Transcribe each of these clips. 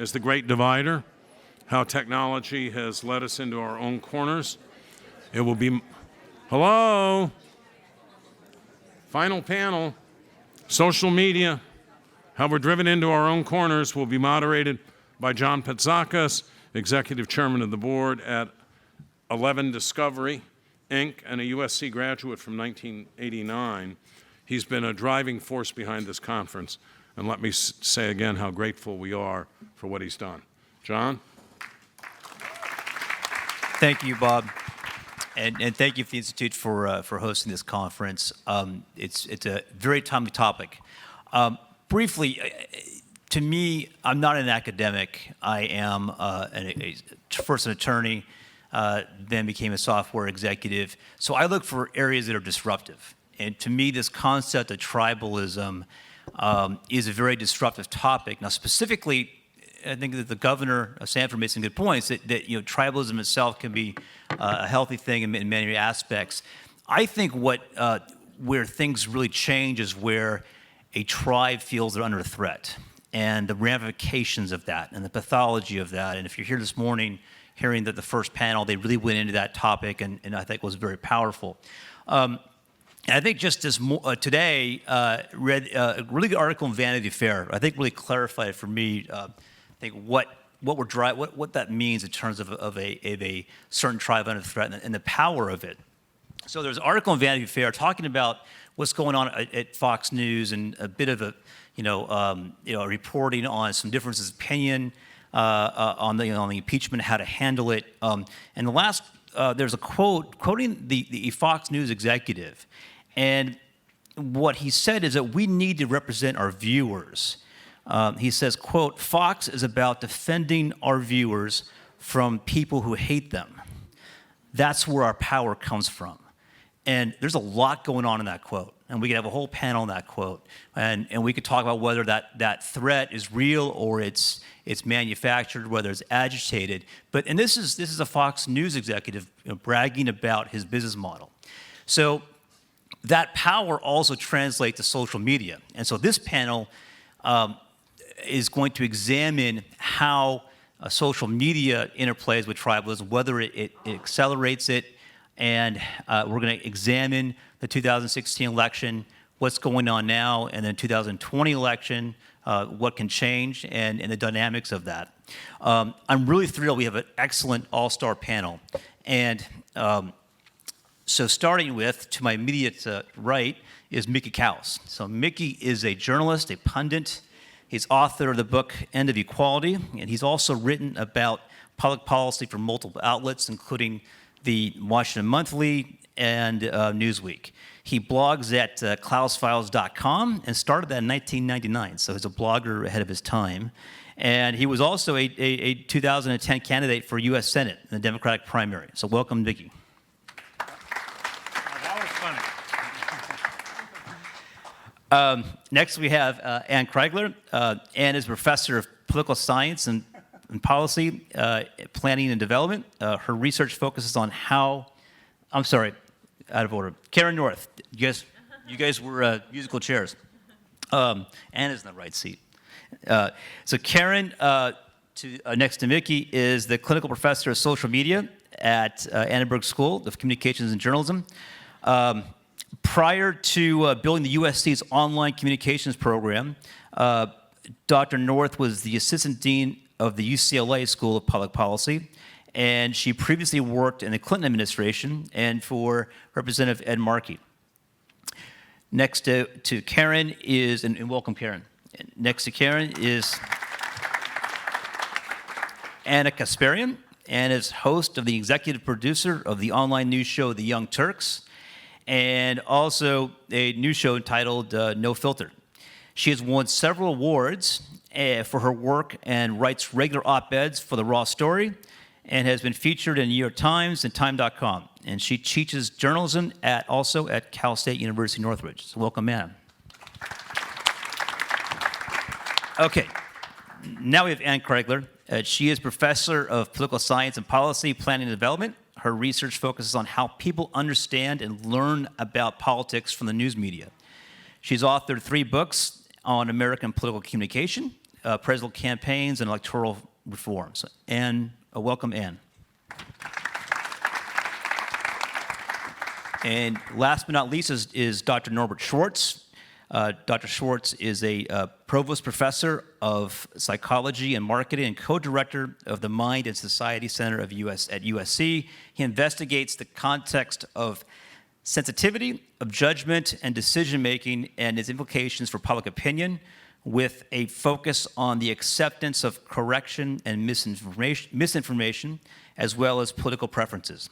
as the great divider, how technology has led us into our own corners. It will be, hello? Final panel, social media, how we're driven into our own corners, will be moderated by John Patzakis, Executive Chairman of the Board at 11 Discovery, Inc., and a USC graduate from 1989. He's been a driving force behind this conference, and let me say again how grateful we are for what he's done. John? Thank you, Bob. And thank you for the Institute for hosting this conference. It's a very timely topic. Briefly, to me, I'm not an academic. I am first an attorney, then became a software executive. So I look for areas that are disruptive. And to me, this concept of tribalism is a very disruptive topic. Now, specifically, I think that the governor of Stanford made some good points that tribalism itself can be a healthy thing in many aspects. I think where things really change is where a tribe feels they're under threat, and the ramifications of that, and the pathology of that. And if you're here this morning, hearing that the first panel, they really went into that topic, and I think was very powerful. And I think just as today, read a really good article in Vanity Fair. I think really clarified for me. I think what that means in terms of a certain tribe under threat and the power of it. So there's an article in Vanity Fair talking about what's going on at Fox News and a bit of reporting on some differences of opinion on the impeachment, how to handle it. And the last there's a quoting the Fox News executive, and what he said is that we need to represent our viewers. He says, quote, "Fox is about defending our viewers from people who hate them. That's where our power comes from." And there's a lot going on in that quote. And we could have a whole panel on that quote. And we could talk about whether that threat is real or it's manufactured, whether it's agitated. And this is a Fox News executive bragging about his business model. So that power also translates to social media. And so this panel is going to examine how social media interplays with tribalism, whether it accelerates it, and we're going to examine the 2016 election, what's going on now, and then 2020 election, what can change, and the dynamics of that. I'm really thrilled we have an excellent all-star panel. And so starting with, to my immediate right, is Mickey Kaus. So Mickey is a journalist, a pundit. He's author of the book End of Equality, and he's also written about public policy for multiple outlets, including the Washington Monthly and Newsweek. He blogs at klausfiles.com and started that in 1999, so he's a blogger ahead of his time. And he was also a 2010 candidate for U.S. Senate in the Democratic primary. So welcome, Mickey. Next, we have Ann Crigler. Ann is professor of political science and policy, planning and development. Her research focuses on out of order. Karen North. You guys were musical chairs. Ann is in the right seat. So Karen, next to Mickey, is the clinical professor of social media at Annenberg School of Communications and Journalism. Prior to building the USC's online communications program, Dr. North was the assistant dean of the UCLA School of Public Policy, and she previously worked in the Clinton administration and for Representative Ed Markey. Next to Karen is, and welcome Karen, next to Karen is Anna Kasparian, and is host of the executive producer of the online news show The Young Turks, and also a news show entitled No Filter. She has won several awards for her work and writes regular op-eds for The Raw Story, and has been featured in New York Times and Time.com. And she teaches journalism also at Cal State University Northridge. So welcome, Ann. Okay, now we have Ann Crigler. She is professor of political science and policy, planning and development. Her research focuses on how people understand and learn about politics from the news media. She's authored 3 books on American political communication, presidential campaigns and electoral reforms. Ann, welcome, Ann. And last but not least is Dr. Norbert Schwarz. Dr. Schwarz is a Provost Professor of Psychology and Marketing and co-director of the Mind and Society Center at USC. He investigates the context of sensitivity, of judgment and decision-making and its implications for public opinion, with a focus on the acceptance of correction and misinformation, as well as political preferences.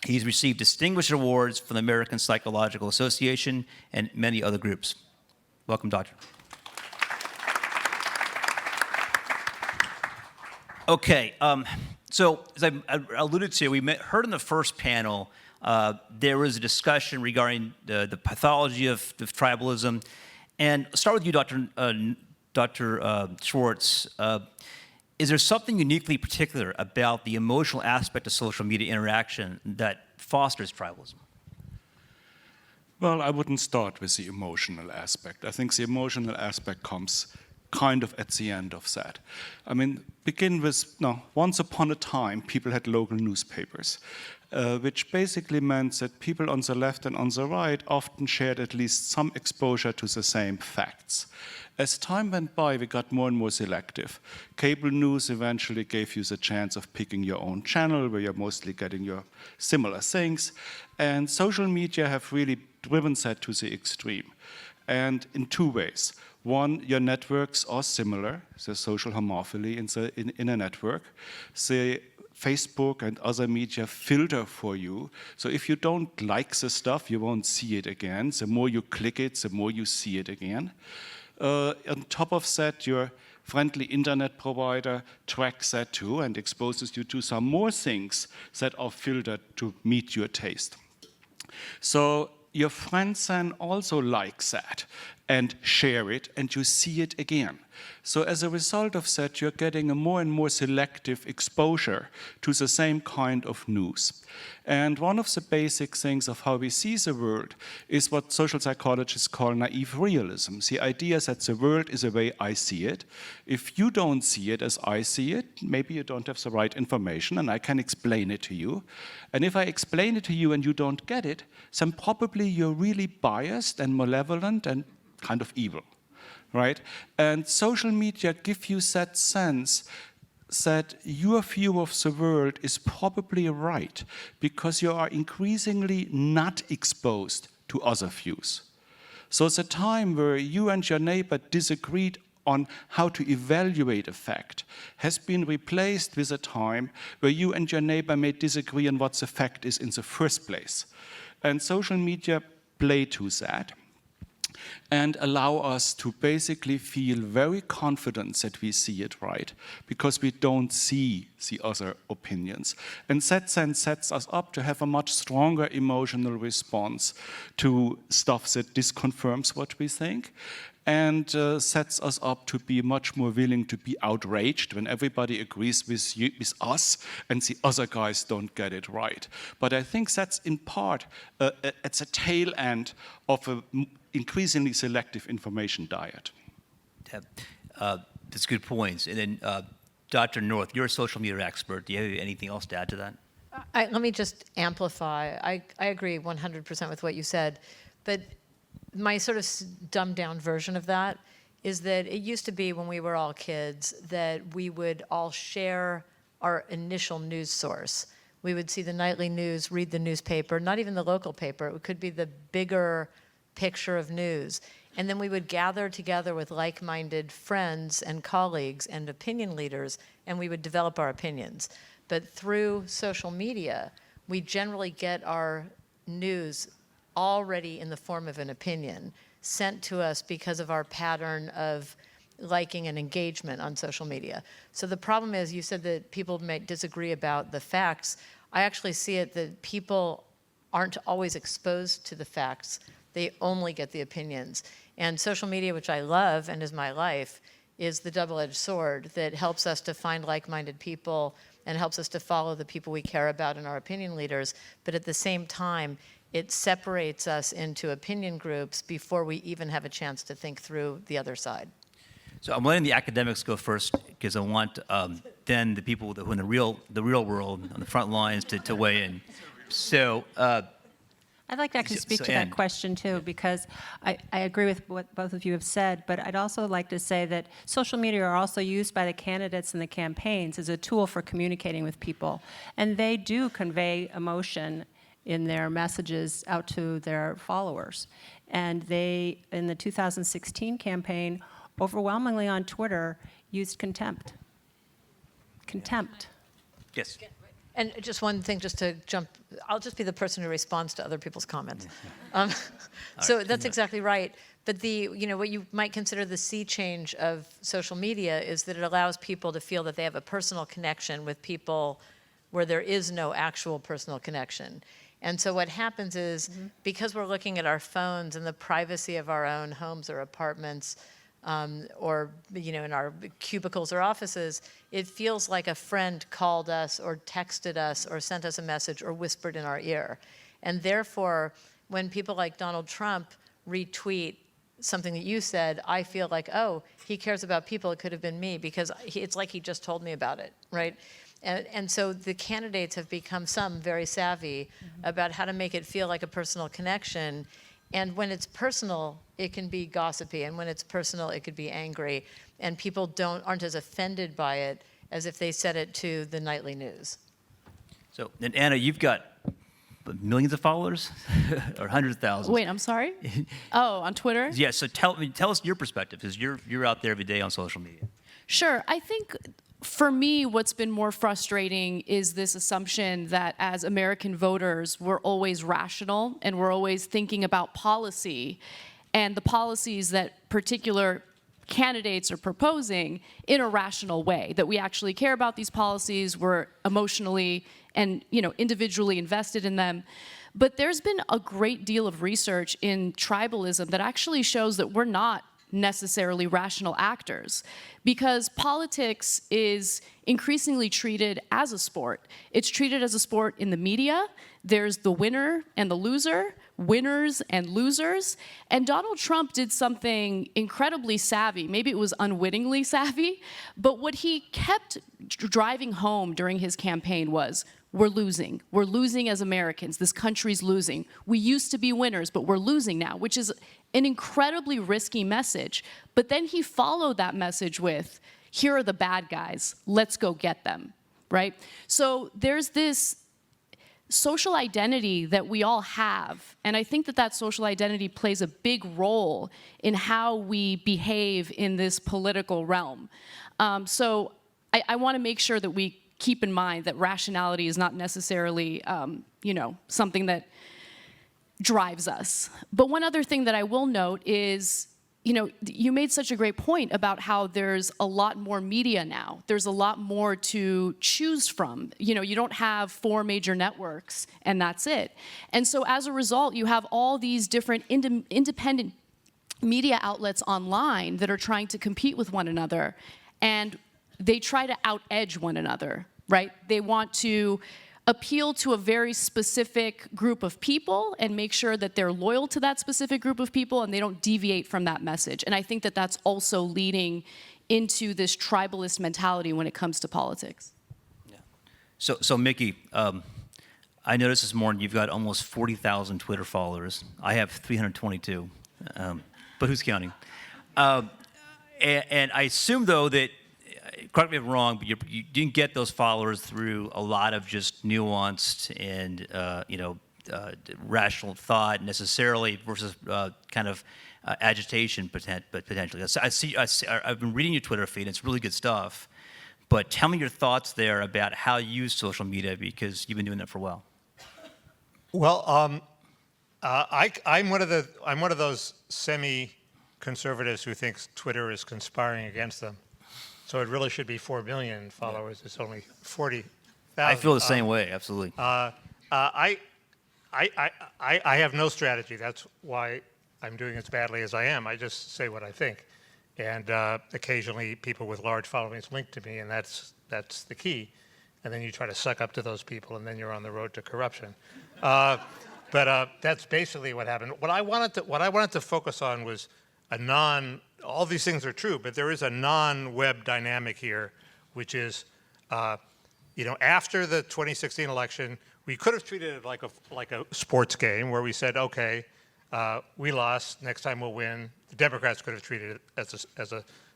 He's received distinguished awards from the American Psychological Association and many other groups. Welcome, Doctor. Okay, so as I alluded to, we heard in the first panel, there was a discussion regarding the pathology of tribalism. And I'll start with you, Dr. Schwarz. Is there something uniquely particular about the emotional aspect of social media interaction that fosters tribalism? Well, I wouldn't start with the emotional aspect. I think the emotional aspect comes kind of at the end of that. I mean, begin with, once upon a time, people had local newspapers, which basically meant that people on the left and on the right often shared at least some exposure to the same facts. As time went by, we got more and more selective. Cable news eventually gave you the chance of picking your own channel, where you're mostly getting your similar things. And social media have really driven that to the extreme. And in two ways. One, your networks are similar, the social homophily in a network. The Facebook and other media filter for you. So if you don't like the stuff, you won't see it again. The more you click it, the more you see it again. On top of that, your friendly internet provider tracks that too and exposes you to some more things that are filtered to meet your taste. So your friends then also like that and share it, and you see it again. So as a result of that, you're getting a more and more selective exposure to the same kind of news. And one of the basic things of how we see the world is what social psychologists call naive realism. The idea is that the world is the way I see it. If you don't see it as I see it, maybe you don't have the right information, and I can explain it to you. And if I explain it to you and you don't get it, then probably you're really biased and malevolent and kind of evil, right? And social media give you that sense that your view of the world is probably right because you are increasingly not exposed to other views. So it's a time where you and your neighbor disagreed on how to evaluate a fact has been replaced with a time where you and your neighbor may disagree on what the fact is in the first place. And social media play to that and allow us to basically feel very confident that we see it right because we don't see the other opinions. And that then sets us up to have a much stronger emotional response to stuff that disconfirms what we think, and sets us up to be much more willing to be outraged when everybody agrees with us and the other guys don't get it right. But I think that's in part at the tail end of an increasingly selective information diet. That's good points. And then Dr. North, you're a social media expert. Do you have anything else to add to that? Let me just amplify. I agree 100% with what you said, but my sort of dumbed down version of that is that it used to be when we were all kids that we would all share our initial news source. We would see the nightly news, read the newspaper, not even the local paper. It could be the bigger picture of news. And then we would gather together with like-minded friends and colleagues and opinion leaders, and we would develop our opinions. But through social media, we generally get our news already in the form of an opinion sent to us because of our pattern of liking and engagement on social media. So the problem is, you said that people may disagree about the facts. I actually see it that people aren't always exposed to the facts. They only get the opinions. And social media, which I love and is my life, is the double-edged sword that helps us to find like-minded people and helps us to follow the people we care about and our opinion leaders. But at the same time, it separates us into opinion groups before we even have a chance to think through the other side. So I'm letting the academics go first because I want then the people who are in the real world on the front lines to weigh in. So. I'd like to actually speak So to Ann. that question too, because I agree with what both of you have said, but I'd also like to say that social media are also used by the candidates and the campaigns as a tool for communicating with people. And they do convey emotion in their messages out to their followers. And they, in the 2016 campaign, overwhelmingly on Twitter, used contempt. Contempt. Yes. And just one thing, just to jump, I'll just be the person who responds to other people's comments. So that's exactly right. But what you might consider the sea change of social media is that it allows people to feel that they have a personal connection with people where there is no actual personal connection. And so what happens is, because we're looking at our phones and the privacy of our own homes or apartments, or in our cubicles or offices, it feels like a friend called us or texted us or sent us a message or whispered in our ear. And therefore, when people like Donald Trump retweet something that you said, I feel like, oh, he cares about people. It could have been me, because it's like he just told me about it, right? And so the candidates have become very savvy about how to make it feel like a personal connection. And when it's personal, it can be gossipy, and when it's personal, it could be angry, and people aren't as offended by it as if they said it to the nightly news. So, and Anna, you've got millions of followers, or hundreds of thousands. Wait, I'm sorry? Oh, on Twitter? Yeah. So tell us your perspective, because you're out there every day on social media. Sure. I think for me, what's been more frustrating is this assumption that as American voters, we're always rational and we're always thinking about policy and the policies that particular candidates are proposing in a rational way, that we actually care about these policies, we're emotionally and individually invested in them. But there's been a great deal of research in tribalism that actually shows that we're not necessarily rational actors, because politics is increasingly treated as a sport. It's treated as a sport in the media. There's the winner and the loser, winners and losers. And Donald Trump did something incredibly savvy. Maybe it was unwittingly savvy, but what he kept driving home during his campaign was, we're losing. We're losing as Americans. This country's losing. We used to be winners, but we're losing now, which is an incredibly risky message. But then he followed that message with, here are the bad guys. Let's go get them, right? So there's this social identity that we all have. And I think that social identity plays a big role in how we behave in this political realm. So I want to make sure that we keep in mind that rationality is not necessarily, something that drives us. But one other thing that I will note is, you made such a great point about how there's a lot more media now. There's a lot more to choose from. You don't have 4 major networks and that's it. And so as a result, you have all these different independent media outlets online that are trying to compete with one another, and they try to out-edge one another, right? They want to appeal to a very specific group of people and make sure that they're loyal to that specific group of people and they don't deviate from that message. And I think that that's also leading into this tribalist mentality when it comes to politics. Yeah. So Mickey, I noticed this morning you've got almost 40,000 Twitter followers. I have 322, but who's counting? And I assume, though, that, correct me if I'm wrong, but you didn't get those followers through a lot of just nuanced and rational thought necessarily versus kind of agitation potentially. I've been reading your Twitter feed. It's really good stuff. But tell me your thoughts there about how you use social media, because you've been doing that for a while. Well, I'm one of those semi-conservatives who thinks Twitter is conspiring against them. So it really should be 4 million followers. It's only 40,000. I feel the same way, absolutely. I have no strategy. That's why I'm doing as badly as I am. I just say what I think. And occasionally people with large followings link to me, and that's the key. And then you try to suck up to those people, and then you're on the road to corruption. But that's basically what happened. What I wanted to focus on was all these things are true, but there is a non-web dynamic here, which is, after the 2016 election, we could have treated it like a sports game where we said, okay, we lost, next time we'll win. The Democrats could have treated it as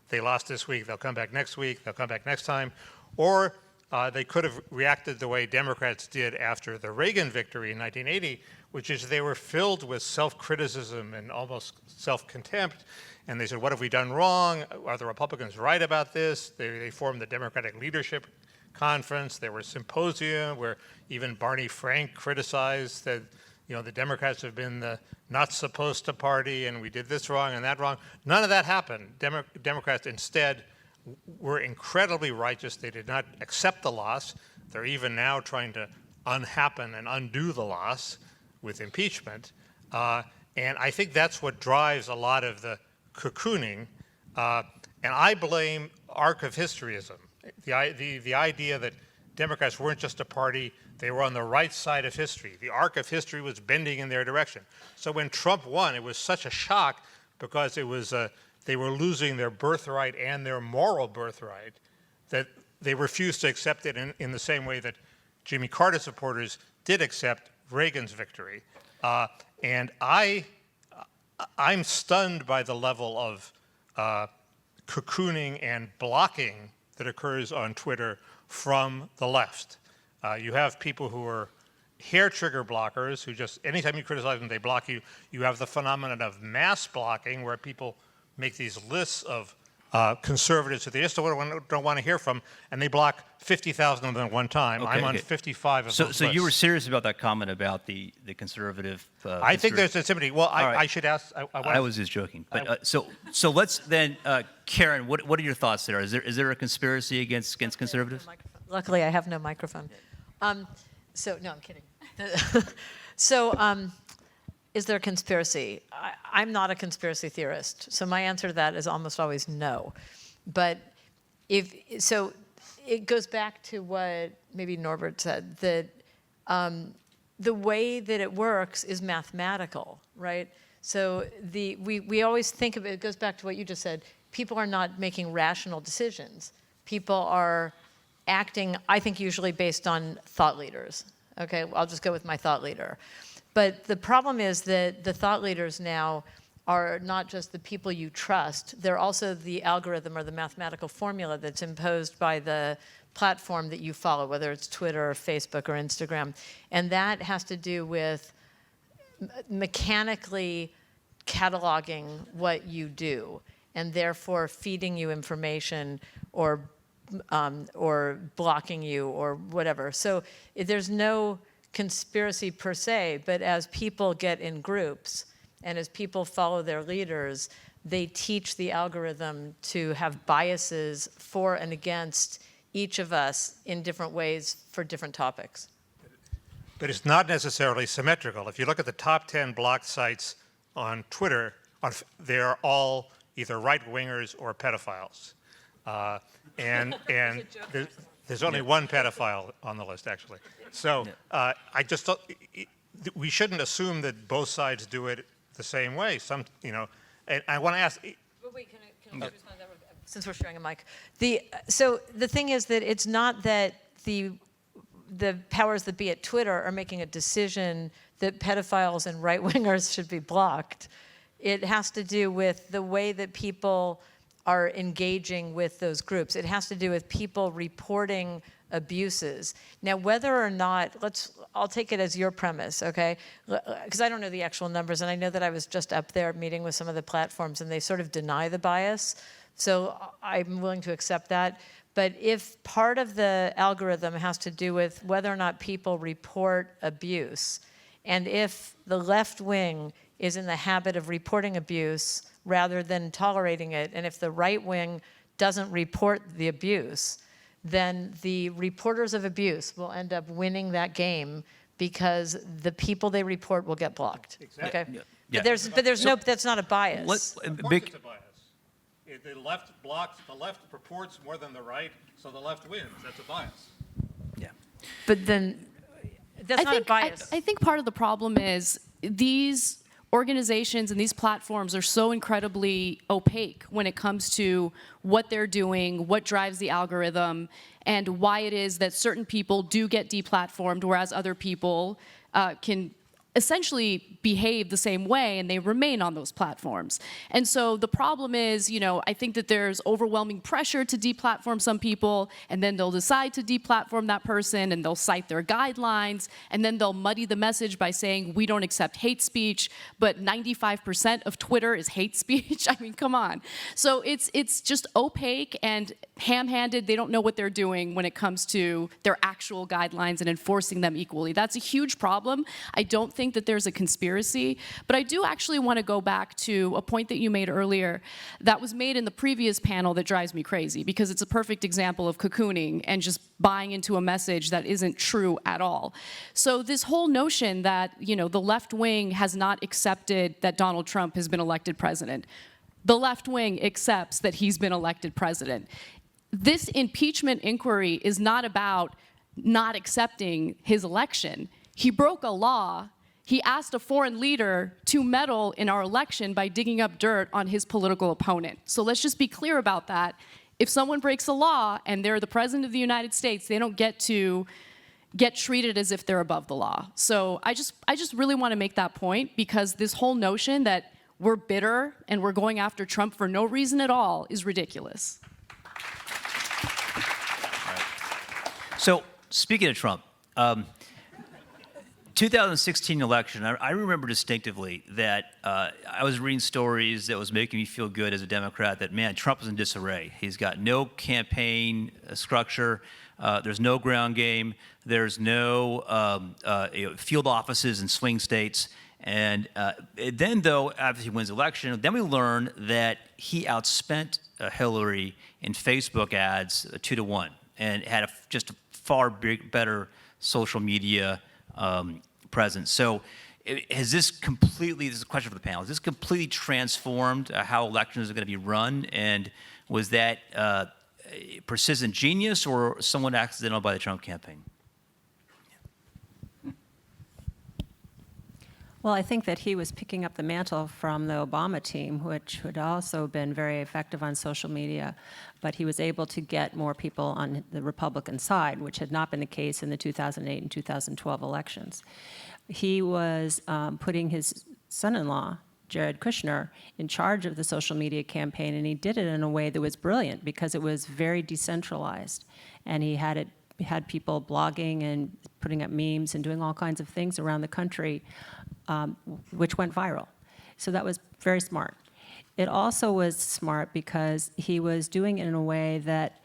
they lost this week, they'll come back next week, they'll come back next time. Or they could have reacted the way Democrats did after the Reagan victory in 1980, which is they were filled with self-criticism and almost self-contempt. And they said, what have we done wrong? Are the Republicans right about this? They formed the Democratic Leadership Conference. There were symposia where even Barney Frank criticized that the Democrats have been the not supposed to party and we did this wrong and that wrong. None of that happened. Democrats instead were incredibly righteous. They did not accept the loss. They're even now trying to unhappen and undo the loss with impeachment. And I think that's what drives a lot of the cocooning. And I blame arc of historyism. The idea that Democrats weren't just a party, they were on the right side of history. The arc of history was bending in their direction. So when Trump won, it was such a shock because it was they were losing their birthright and their moral birthright that they refused to accept it in the same way that Jimmy Carter supporters did accept Reagan's victory. And I'm stunned by the level of cocooning and blocking that occurs on Twitter from the left. You have people who are hair trigger blockers who just, anytime you criticize them, they block you. You have the phenomenon of mass blocking where people make these lists of conservatives who they just don't want to hear from, and they block 50,000 of them at one time. Okay, I'm on okay. 55 of those lists. So you were serious about that comment about the conservative? I think there's a sympathy. Well, right. I should ask. I was just joking. But so let's then, Karen, what are your thoughts there? Is there a conspiracy against conservatives? Luckily, I have no microphone. So, no, I'm kidding. Is there a conspiracy? I'm not a conspiracy theorist, so my answer to that is almost always no. But it goes back to what maybe Norbert said, that the way that it works is mathematical, right? So we always think of it, it goes back to what you just said, people are not making rational decisions. People are acting, I think, usually based on thought leaders. Okay, I'll just go with my thought leader. But the problem is that the thought leaders now are not just the people you trust, they're also the algorithm or the mathematical formula that's imposed by the platform that you follow, whether it's Twitter or Facebook or Instagram. And that has to do with mechanically cataloging what you do and therefore feeding you information or blocking you or whatever. So there's no conspiracy per se, but as people get in groups and as people follow their leaders, they teach the algorithm to have biases for and against each of us in different ways for different topics. But it's not necessarily symmetrical. If you look at the top 10 blocked sites on Twitter, they're all either right-wingers or pedophiles. And there's only one pedophile on the list, actually. So I just thought we shouldn't assume that both sides do it the same way. And I want to ask. But wait, can I respond to that? Since we're sharing a mic, so the thing is that it's not that the powers that be at Twitter are making a decision that pedophiles and right-wingers should be blocked. It has to do with the way that people are engaging with those groups. It has to do with people reporting abuses. Now, whether or not, I'll take it as your premise, okay? Because I don't know the actual numbers, and I know that I was just up there meeting with some of the platforms, and they sort of deny the bias. So I'm willing to accept that. But if part of the algorithm has to do with whether or not people report abuse, and if the left wing is in the habit of reporting abuse rather than tolerating it, and if the right wing doesn't report the abuse, then the reporters of abuse will end up winning that game because the people they report will get blocked. Exactly. Okay? Yeah. But there's that's not a bias. Of course it's a bias. The left blocks, the left reports more than the right, so the left wins. That's a bias. Yeah. But then that's not a bias. I think part of the problem is these organizations and these platforms are so incredibly opaque when it comes to what they're doing, what drives the algorithm, and why it is that certain people do get deplatformed, whereas other people can essentially behave the same way and they remain on those platforms. And so the problem is, I think that there's overwhelming pressure to deplatform some people, and then they'll decide to deplatform that person and they'll cite their guidelines, and then they'll muddy the message by saying we don't accept hate speech, but 95% of Twitter is hate speech. I mean, come on. So it's just opaque and ham-handed. They don't know what they're doing when it comes to their actual guidelines and enforcing them equally. That's a huge problem. I don't think that there's a conspiracy, but I do actually want to go back to a point that you made earlier that was made in the previous panel that drives me crazy, because it's a perfect example of cocooning and just buying into a message that isn't true at all. So this whole notion that, the left wing has not accepted that Donald Trump has been elected president. The left wing accepts that he's been elected president. This impeachment inquiry is not about not accepting his election. He broke a law. He asked a foreign leader to meddle in our election by digging up dirt on his political opponent. So let's just be clear about that. If someone breaks a law and they're the president of the United States, they don't get to get treated as if they're above the law. So I just really want to make that point, because this whole notion that we're bitter and we're going after Trump for no reason at all is ridiculous. So, speaking of Trump, 2016 election, I remember distinctively that I was reading stories that was making me feel good as a Democrat that, man, Trump is in disarray. He's got no campaign structure. There's no ground game. There's no field offices in swing states. And then, though, after he wins the election, then we learn that he outspent Hillary in Facebook ads 2-1 and had just a far better social media presence. So has this completely, this is a question for the panel, has this completely transformed how elections are going to be run? And was that persistent genius or somewhat accidental by the Trump campaign? Well, I think that he was picking up the mantle from the Obama team, which had also been very effective on social media, but he was able to get more people on the Republican side, which had not been the case in the 2008 and 2012 elections. He was putting his son-in-law, Jared Kushner, in charge of the social media campaign, and he did it in a way that was brilliant because it was very decentralized, and he had people blogging and putting up memes and doing all kinds of things around the country, which went viral. So that was very smart. It also was smart because he was doing it in a way that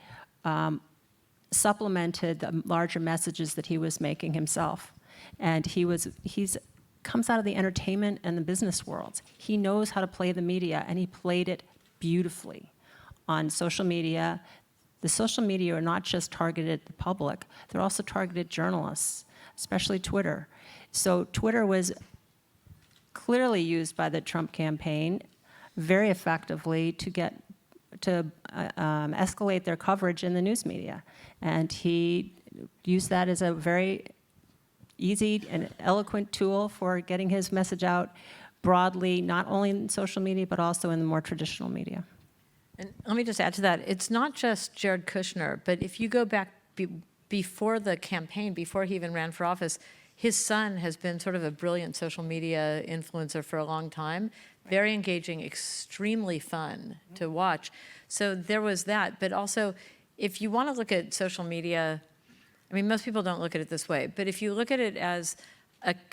supplemented the larger messages that he was making himself. And he's comes out of the entertainment and the business worlds. He knows how to play the media, and he played it beautifully on social media. The social media are not just targeted at the public, they're also targeted journalists, especially Twitter. So Twitter was clearly used by the Trump campaign very effectively to escalate their coverage in the news media. And he used that as a very easy and eloquent tool for getting his message out broadly, not only in social media, but also in the more traditional media. And let me just add to that. It's not just Jared Kushner, but if you go back before the campaign, before he even ran for office, his son has been sort of a brilliant social media influencer for a long time. Very engaging, extremely fun to watch. So there was that. But also, if you want to look at social media, I mean, most people don't look at it this way, but if you look at it as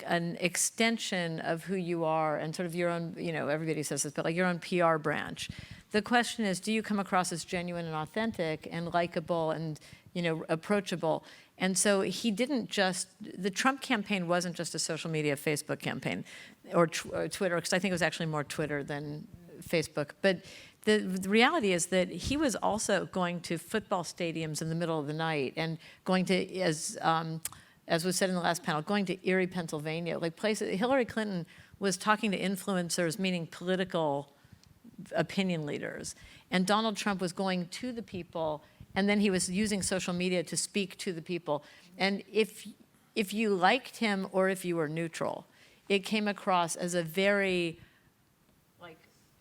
an extension of who you are and sort of your own, everybody says this, but like your own PR branch, the question is, do you come across as genuine and authentic and likable and, approachable? And so he didn't the Trump campaign wasn't just a social media Facebook campaign or Twitter, because I think it was actually more Twitter than Facebook. But the reality is that he was also going to football stadiums in the middle of the night and going to, as was said in the last panel, going to Erie, Pennsylvania, like places. Hillary Clinton was talking to influencers, meaning political opinion leaders. And Donald Trump was going to the people, and then he was using social media to speak to the people. And if you liked him or if you were neutral, it came across as a very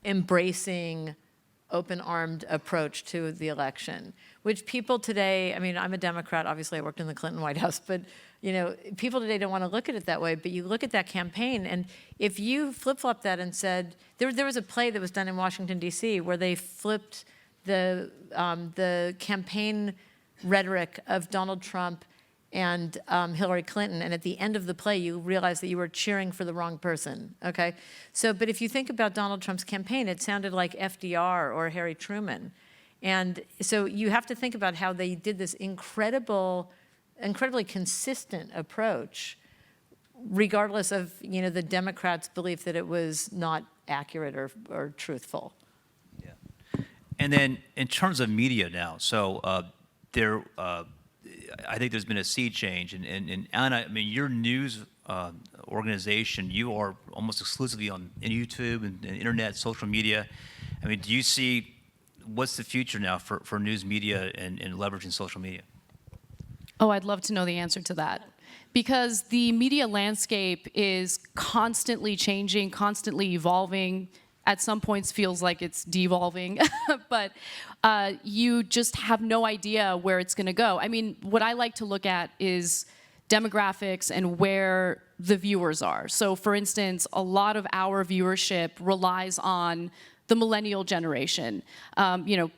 embracing, open-armed approach to the election, which people today, I mean, I'm a Democrat, obviously I worked in the Clinton White House, but people today don't want to look at it that way, but you look at that campaign, and if you flip-flop that and said, there was a play that was done in Washington, D.C., where they flipped the campaign rhetoric of Donald Trump and Hillary Clinton, and at the end of the play, you realize that you were cheering for the wrong person, okay? So, but if you think about Donald Trump's campaign, it sounded like FDR or Harry Truman. And so you have to think about how they did this incredibly consistent approach, regardless of, the Democrats' belief that it was not accurate or truthful. Yeah. And then in terms of media now, so I think there's been a sea change. And Anna, I mean, your news organization, you are almost exclusively on YouTube and internet, social media. I mean, do you see, what's the future now for news media and leveraging social media? Oh, I'd love to know the answer to that. Because the media landscape is constantly changing, constantly evolving. At some points feels like it's devolving, but you just have no idea where it's gonna go. I mean, what I like to look at is demographics and where the viewers are. So for instance, a lot of our viewership relies on the millennial generation.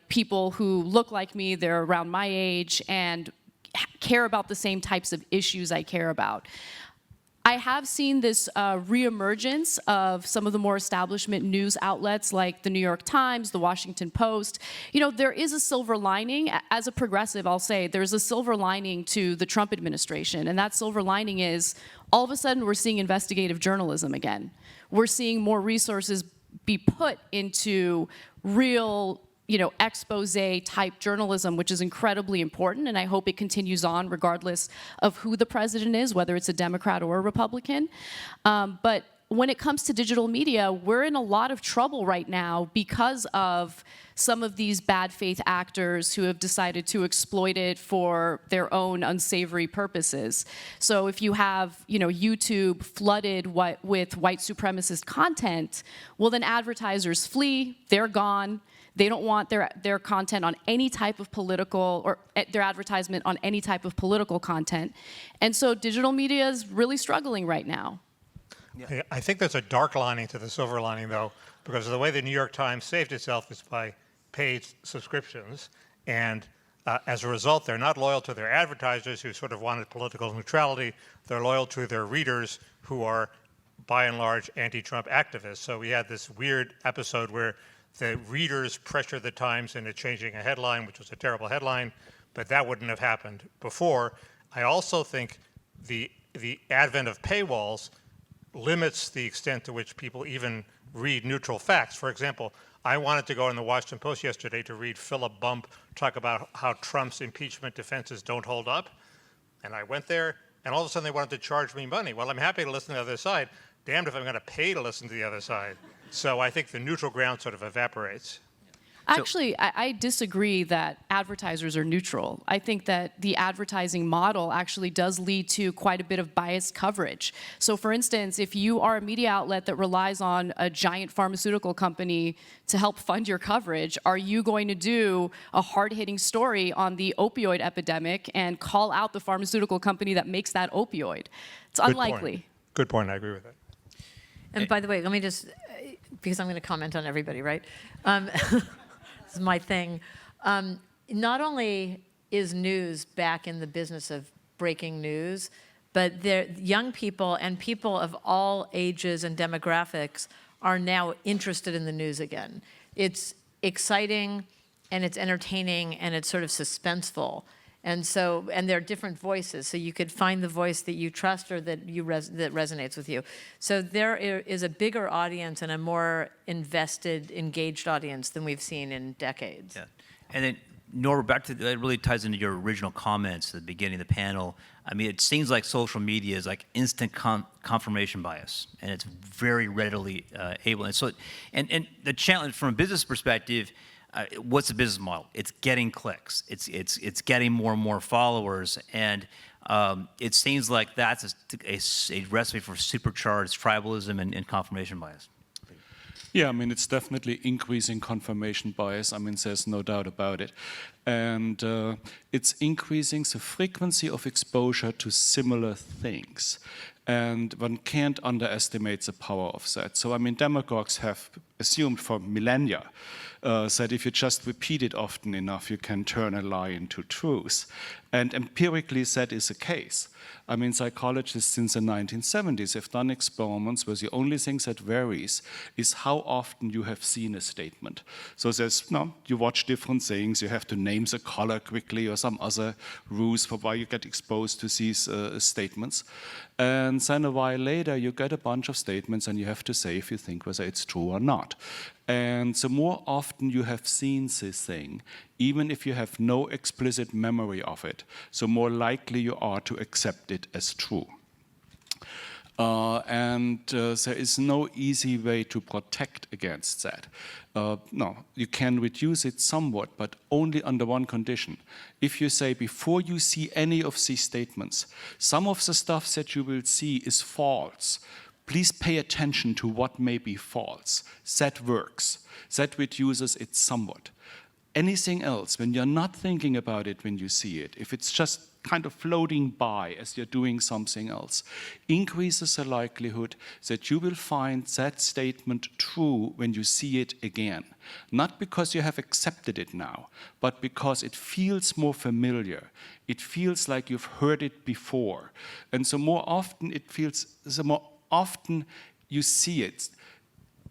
People who look like me, they're around my age and care about the same types of issues I care about. I have seen this reemergence of some of the more establishment news outlets like the New York Times, the Washington Post. There is a silver lining. As a progressive, I'll say there's a silver lining to the Trump administration, and that silver lining is all of a sudden we're seeing investigative journalism again. We're seeing more resources be put into real expose type journalism, which is incredibly important, and I hope it continues on regardless of who the president is, whether it's a Democrat or a Republican. But when it comes to digital media, we're in a lot of trouble right now because of some of these bad faith actors who have decided to exploit it for their own unsavory purposes. So if you have, YouTube flooded with white supremacist content, well then advertisers flee, they're gone. They don't want their content on any type of political, or their advertisement on any type of political content. And so digital media is really struggling right now. Yeah. I think there's a dark lining to the silver lining, though, because of the way the New York Times saved itself is by paid subscriptions. And as a result, they're not loyal to their advertisers who sort of wanted political neutrality. They're loyal to their readers who are, by and large, anti-Trump activists. So we had this weird episode where the readers pressured the Times into changing a headline, which was a terrible headline, but that wouldn't have happened before. I also think the advent of paywalls limits the extent to which people even read neutral facts. For example, I wanted to go in the Washington Post yesterday to read Philip Bump talk about how Trump's impeachment defenses don't hold up, and I went there, and all of a sudden they wanted to charge me money. Well, I'm happy to listen to the other side. Damned if I'm going to pay to listen to the other side. So I think the neutral ground sort of evaporates. Actually, I disagree that advertisers are neutral. I think that the advertising model actually does lead to quite a bit of biased coverage. So for instance, if you are a media outlet that relies on a giant pharmaceutical company to help fund your coverage, are you going to do a hard-hitting story on the opioid epidemic and call out the pharmaceutical company that makes that opioid? It's unlikely. Good point. I agree with that. And by the way, let me just, because I'm going to comment on everybody, right? This is my thing. Not only is news back in the business of breaking news, but young people and people of all ages and demographics are now interested in the news again. It's exciting, and it's entertaining, and it's sort of suspenseful. And there are different voices, so you could find the voice that you trust or that that resonates with you. So there is a bigger audience and a more invested, engaged audience than we've seen in decades. Yeah, and then Norbert, back to that really ties into your original comments at the beginning of the panel. I mean, it seems like social media is like instant confirmation bias, and it's very readily able. And so, and the challenge from a business perspective. What's the business model? It's getting clicks. It's getting more and more followers. And It seems like that's a recipe for supercharged tribalism and confirmation bias. Yeah, I mean, it's definitely increasing confirmation bias. I mean, there's no doubt about it. And it's increasing the frequency of exposure to similar things. And one can't underestimate the power of that. So, I mean, demagogues have assumed for millennia that if you just repeat it often enough, you can turn a lie into truth. And empirically, that is the case. I mean, psychologists since the 1970s have done experiments where the only thing that varies is how often you have seen a statement. So there's, you watch different things, you have to name the color quickly or some other rules for why you get exposed to these statements. And then a while later, you get a bunch of statements and you have to say if you think whether it's true or not. And the more often you have seen this thing, even if you have no explicit memory of it, the more likely you are to accept it as true. There is no easy way to protect against that. No, you can reduce it somewhat, but only under one condition. If you say, before you see any of these statements, some of the stuff that you will see is false, please pay attention to what may be false. That works. That reduces it somewhat. Anything else, when you're not thinking about it when you see it, if it's just kind of floating by as you're doing something else, increases the likelihood that you will find that statement true when you see it again. Not because you have accepted it now, but because it feels more familiar. It feels like you've heard it before. And the more often the more often you see it,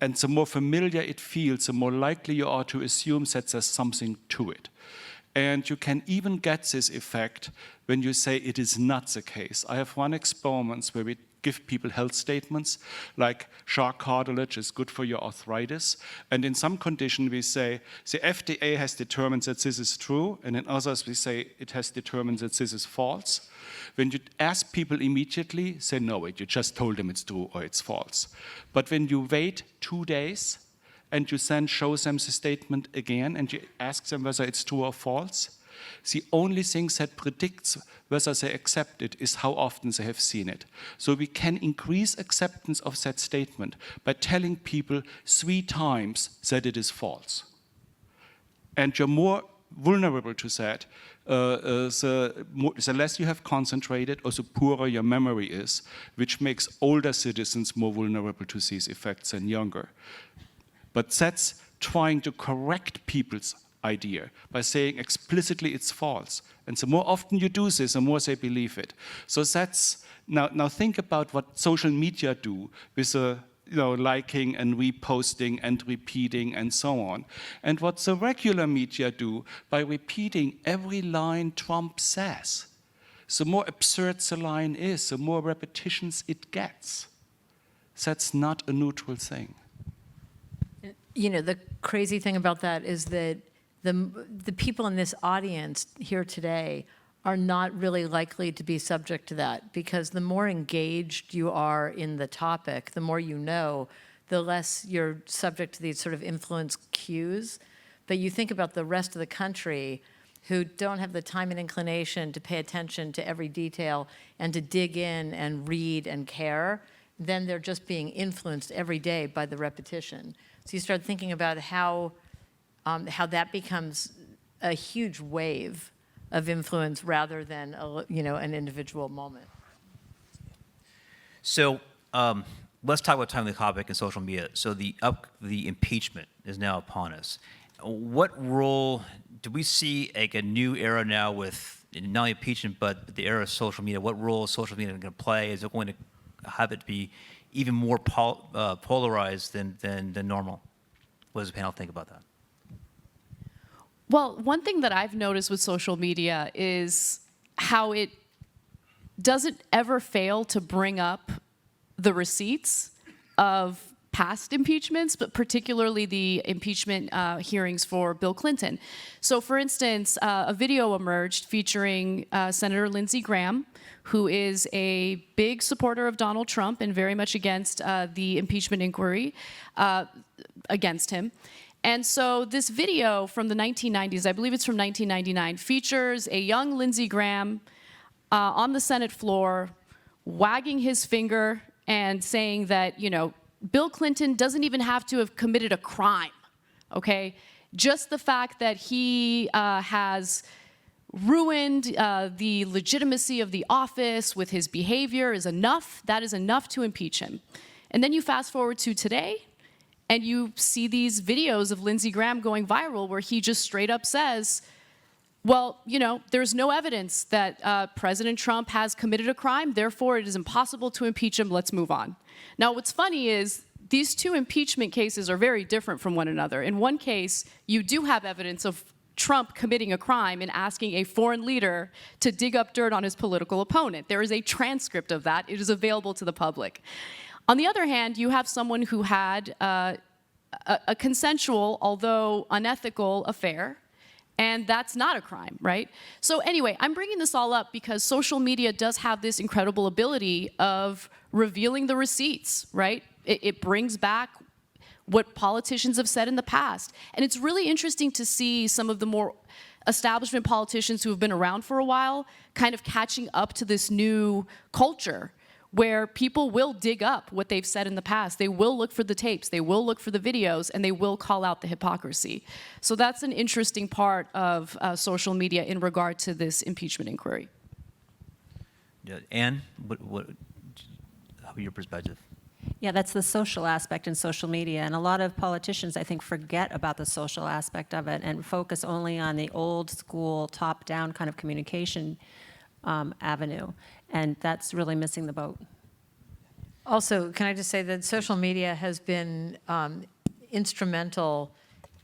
and the more familiar it feels, the more likely you are to assume that there's something to it. And you can even get this effect when you say it is not the case. I have run experiments where we give people health statements like shark cartilage is good for your arthritis. And in some condition we say the FDA has determined that this is true, and in others we say it has determined that this is false. When you ask people immediately, say no, wait, you just told them it's true or it's false. But when you wait 2 days and you then show them the statement again and you ask them whether it's true or false, the only thing that predicts whether they accept it is how often they have seen it. So we can increase acceptance of that statement by telling people 3 times that it is false. And you're more vulnerable to that, the less you have concentrated or the poorer your memory is, which makes older citizens more vulnerable to these effects than younger. But that's trying to correct people's idea by saying explicitly it's false. And the more often you do this, the more they believe it. So that's, now think about what social media do with liking and reposting and repeating and so on. And what the regular media do by repeating every line Trump says. The more absurd the line is, the more repetitions it gets. That's not a neutral thing. You know, the crazy thing about that is that the people in this audience here today are not really likely to be subject to that, because the more engaged you are in the topic, the more you know, the less you're subject to these sort of influence cues. But you think about the rest of the country who don't have the time and inclination to pay attention to every detail and to dig in and read and care, then they're just being influenced every day by the repetition. So you start thinking about how that becomes a huge wave of influence rather than an individual moment. So let's talk about timely topic and social media. So the impeachment is now upon us. What role do we see, like a new era now with not only impeachment but the era of social media? What role is social media going to play? Is it going to have it be even more polarized than normal? What does the panel think about that? Well, one thing that I've noticed with social media is how it doesn't ever fail to bring up the receipts of past impeachments, but particularly the impeachment hearings for Bill Clinton. So, for instance, a video emerged featuring Senator Lindsey Graham, who is a big supporter of Donald Trump and very much against the impeachment inquiry against him. And so this video from the 1990s, I believe it's from 1999, features a young Lindsey Graham on the Senate floor, wagging his finger and saying that, Bill Clinton doesn't even have to have committed a crime, okay? Just the fact that he has ruined the legitimacy of the office with his behavior is enough. That is enough to impeach him. And then you fast forward to today, and you see these videos of Lindsey Graham going viral where he just straight up says, well, there's no evidence that President Trump has committed a crime, therefore it is impossible to impeach him, let's move on. Now, what's funny is these two impeachment cases are very different from one another. In one case, you do have evidence of Trump committing a crime and asking a foreign leader to dig up dirt on his political opponent. There is a transcript of that. It is available to the public. On the other hand, you have someone who had a consensual, although unethical, affair, and that's not a crime, right? So anyway, I'm bringing this all up because social media does have this incredible ability of revealing the receipts, right? It brings back what politicians have said in the past. And it's really interesting to see some of the more establishment politicians who have been around for a while kind of catching up to this new culture where people will dig up what they've said in the past. They will look for the tapes, they will look for the videos, and they will call out the hypocrisy. So that's an interesting part of social media in regard to this impeachment inquiry. Yeah, Anne, how your perspective? Yeah, that's the social aspect in social media. And a lot of politicians, I think, forget about the social aspect of it and focus only on the old school, top-down kind of communication avenue. And that's really missing the boat. Also, can I just say that social media has been instrumental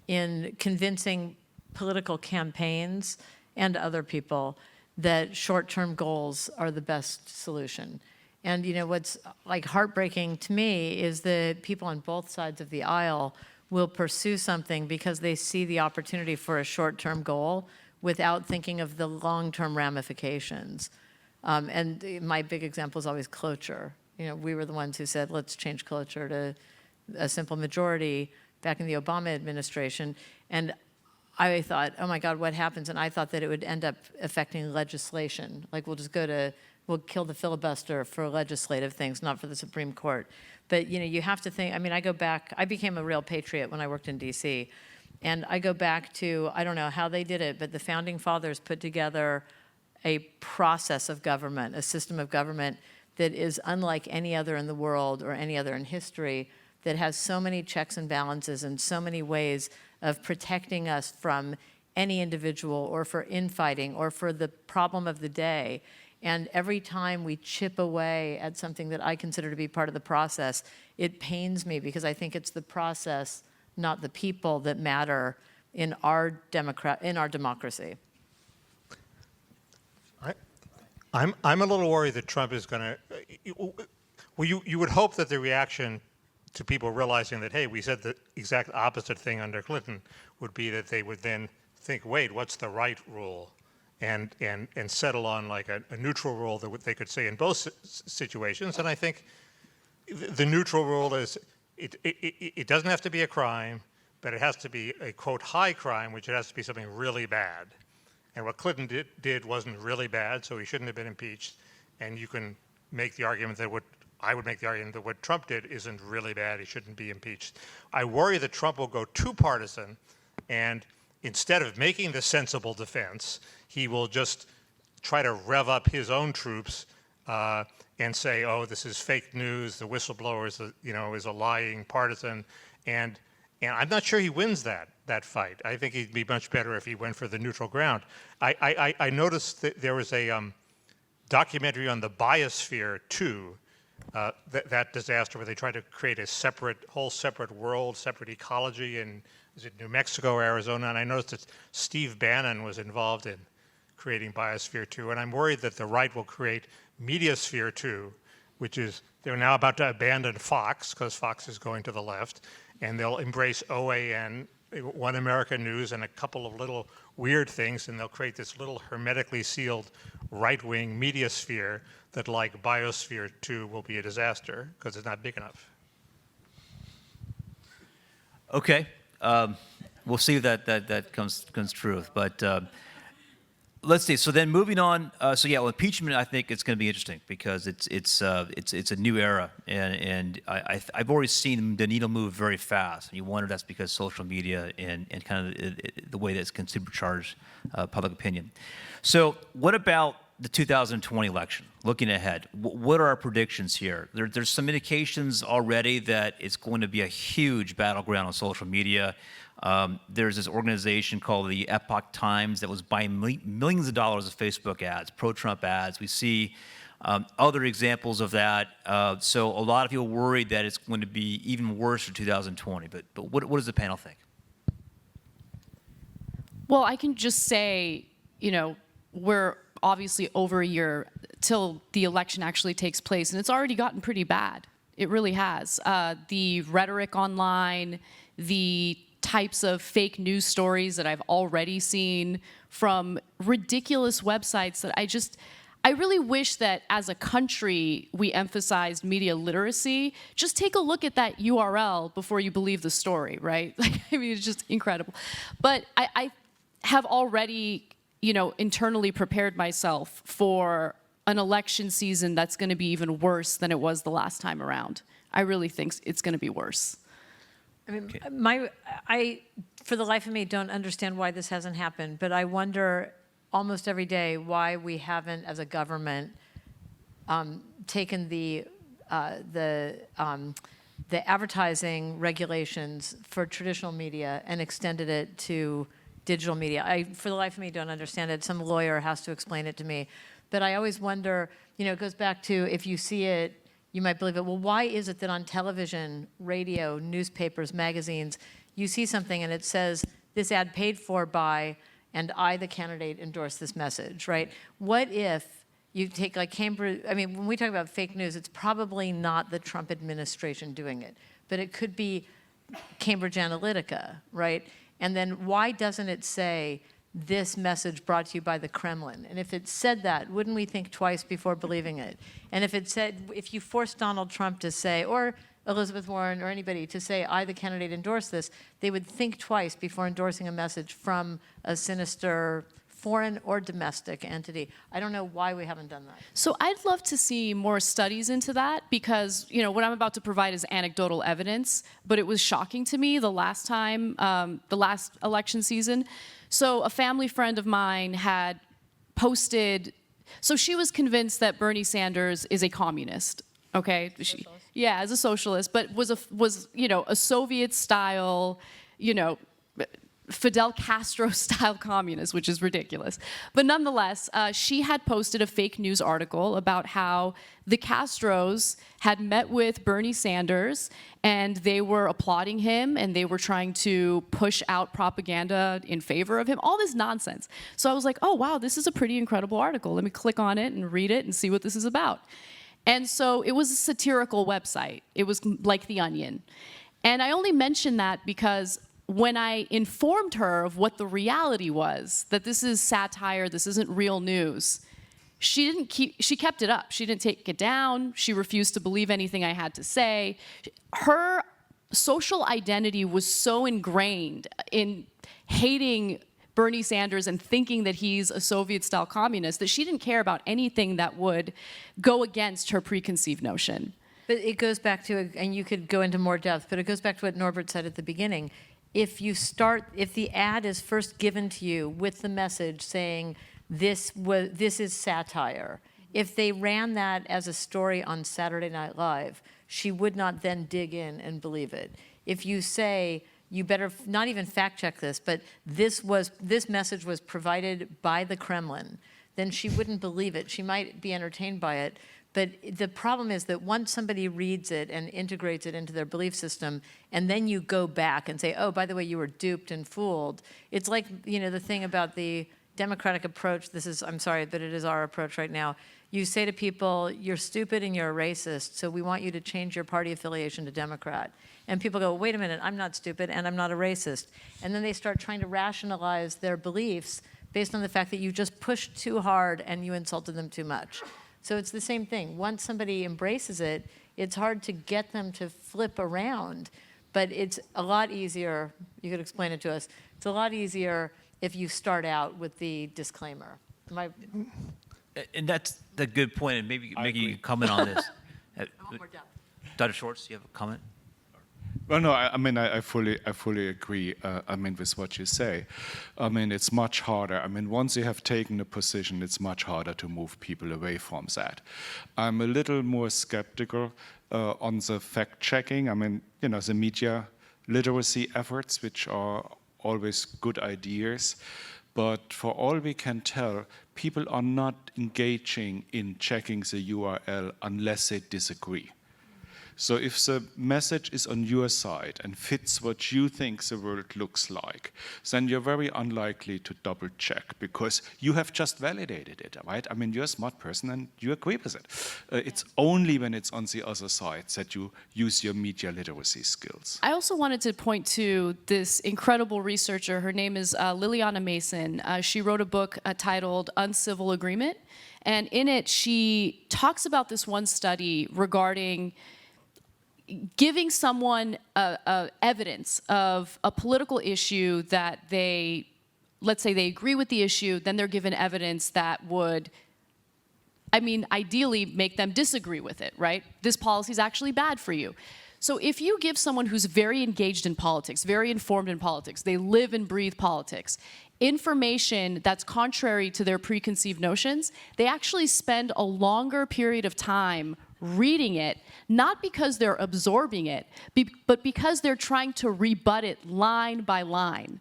in convincing political campaigns and other people that short-term goals are the best solution. And what's like heartbreaking to me is that people on both sides of the aisle will pursue something because they see the opportunity for a short-term goal without thinking of the long-term ramifications. And my big example is always cloture. We were the ones who said, let's change cloture to a simple majority back in the Obama administration. And I thought, oh my God, what happens? And I thought that it would end up affecting legislation. Like we'll kill the filibuster for legislative things, not for the Supreme Court. But you have to think, I became a real patriot when I worked in DC. And I go back to, I don't know how they did it, but the founding fathers put together a process of government, a system of government that is unlike any other in the world or any other in history, that has so many checks and balances and so many ways of protecting us from any individual or for infighting or for the problem of the day. And every time we chip away at something that I consider to be part of the process, it pains me because I think it's the process, not the people, that matter in our democracy. I'm a little worried that Trump is going to. Well, you would hope that the reaction to people realizing that, hey, we said the exact opposite thing under Clinton, would be that they would then think, wait, what's the right rule? And settle on like a neutral rule that they could say in both situations. And I think the neutral rule is it doesn't have to be a crime, but it has to be a, quote, high crime, which it has to be something really bad. And what Clinton did wasn't really bad, so he shouldn't have been impeached. And you can make the argument that I would make the argument that what Trump did isn't really bad, he shouldn't be impeached. I worry that Trump will go too partisan, and instead of making the sensible defense, he will just try to rev up his own troops and say, oh, this is fake news, the whistleblower is a lying partisan. And I'm not sure he wins that fight. I think he'd be much better if he went for the neutral ground. I noticed that there was a documentary on the biosphere too, that disaster where they tried to create a whole separate world, separate ecology in, is it New Mexico or Arizona? And I noticed that Steve Bannon was involved in creating Biosphere 2. And I'm worried that the right will create Mediasphere 2, which is, they're now about to abandon Fox, because Fox is going to the left, and they'll embrace OAN, One America News, and a couple of little weird things, and they'll create this little hermetically sealed right-wing media sphere that, like Biosphere 2, will be a disaster, because it's not big enough. Okay. We'll see if that comes true. But let's see. So then moving on. So yeah, well, impeachment. I think it's going to be interesting because it's a new era, and I've already seen the needle move very fast. And you wonder that's because social media and kind of the way that it's can supercharge public opinion. So what about the 2020 election? Looking ahead, what are our predictions here? There's some indications already that it's going to be a huge battleground on social media. There's this organization called the Epoch Times that was buying millions of dollars of Facebook ads, pro-Trump ads. We see other examples of that. So a lot of people worried that it's going to be even worse for 2020. But what does the panel think? Well, I can just say, we're obviously over a year till the election actually takes place, and it's already gotten pretty bad. It really has. The rhetoric online, the types of fake news stories that I've already seen from ridiculous websites that I really wish that as a country we emphasized media literacy. Just take a look at that URL before you believe the story, right? It's just incredible. But I have already, internally prepared myself for an election season that's going to be even worse than it was the last time around. I really think it's going to be worse. I mean, I, for the life of me, don't understand why this hasn't happened, but I wonder almost every day why we haven't, as a government, taken the advertising regulations for traditional media and extended it to digital media. I, for the life of me, don't understand it. Some lawyer has to explain it to me. But I always wonder, it goes back to if you see it, you might believe it. Well, why is it that on television, radio, newspapers, magazines, you see something and it says, this ad paid for by, and I, the candidate, endorse this message, right? What if you take like Cambridge, when we talk about fake news, it's probably not the Trump administration doing it, but it could be Cambridge Analytica, right? And then why doesn't it say, this message brought to you by the Kremlin? And if it said that, wouldn't we think twice before believing it? And if it said, if you forced Donald Trump to say, or Elizabeth Warren or anybody to say, I, the candidate, endorse this, they would think twice before endorsing a message from a sinister foreign or domestic entity. I don't know why we haven't done that. So I'd love to see more studies into that because, what I'm about to provide is anecdotal evidence, but it was shocking to me the last time, the last election season. So a family friend of mine had posted, so she was convinced that Bernie Sanders is a communist, okay? Yeah, as a socialist, but was a Soviet-style, Fidel Castro-style communist, which is ridiculous. But nonetheless, she had posted a fake news article about how the Castros had met with Bernie Sanders and they were applauding him and they were trying to push out propaganda in favor of him, all this nonsense. So I was like, oh, wow, this is a pretty incredible article. Let me click on it and read it and see what this is about. And so it was a satirical website. It was like The Onion. And I only mention that because when I informed her of what the reality was, that this is satire, this isn't real news, she kept it up. She didn't take it down. She refused to believe anything I had to say. Her social identity was so ingrained in hating Bernie Sanders and thinking that he's a Soviet-style communist that she didn't care about anything that would go against her preconceived notion. But it goes back to, and you could go into more depth, but it goes back to what Norbert said at the beginning. If the ad is first given to you with the message saying this is satire, if they ran that as a story on Saturday Night Live, she would not then dig in and believe it. If you say, you better not even fact check this, but this message was provided by the Kremlin, then she wouldn't believe it. She might be entertained by it. But the problem is that once somebody reads it and integrates it into their belief system, and then you go back and say, oh, by the way, you were duped and fooled. It's like, the thing about the Democratic approach. I'm sorry, but it is our approach right now. You say to people, you're stupid and you're a racist, so we want you to change your party affiliation to Democrat. And people go, wait a minute, I'm not stupid and I'm not a racist. And then they start trying to rationalize their beliefs based on the fact that you just pushed too hard and you insulted them too much. So it's the same thing. Once somebody embraces it, it's hard to get them to flip around, but it's a lot easier, you could explain it to us, it's a lot easier if you start out with the disclaimer. My, And that's a good point, and maybe you can comment on this. Dr. Schwarz, you have a comment? Well, no, I fully agree. With what you say. It's much harder. Once you have taken a position, it's much harder to move people away from that. I'm a little more skeptical on the fact-checking. The media literacy efforts, which are always good ideas. But for all we can tell, people are not engaging in checking the URL unless they disagree. So if the message is on your side and fits what you think the world looks like, then you're very unlikely to double check because you have just validated it, right? You're a smart person and you agree with it. It's only when it's on the other side that you use your media literacy skills. I also wanted to point to this incredible researcher. Her name is Liliana Mason. She wrote a book titled Uncivil Agreement. And in it, she talks about this one study regarding giving someone evidence of a political issue that let's say they agree with the issue, then they're given evidence that would, ideally make them disagree with it, right? This policy is actually bad for you. So if you give someone who's very engaged in politics, very informed in politics, they live and breathe politics, information that's contrary to their preconceived notions, they actually spend a longer period of time reading it, not because they're absorbing it, but because they're trying to rebut it line by line.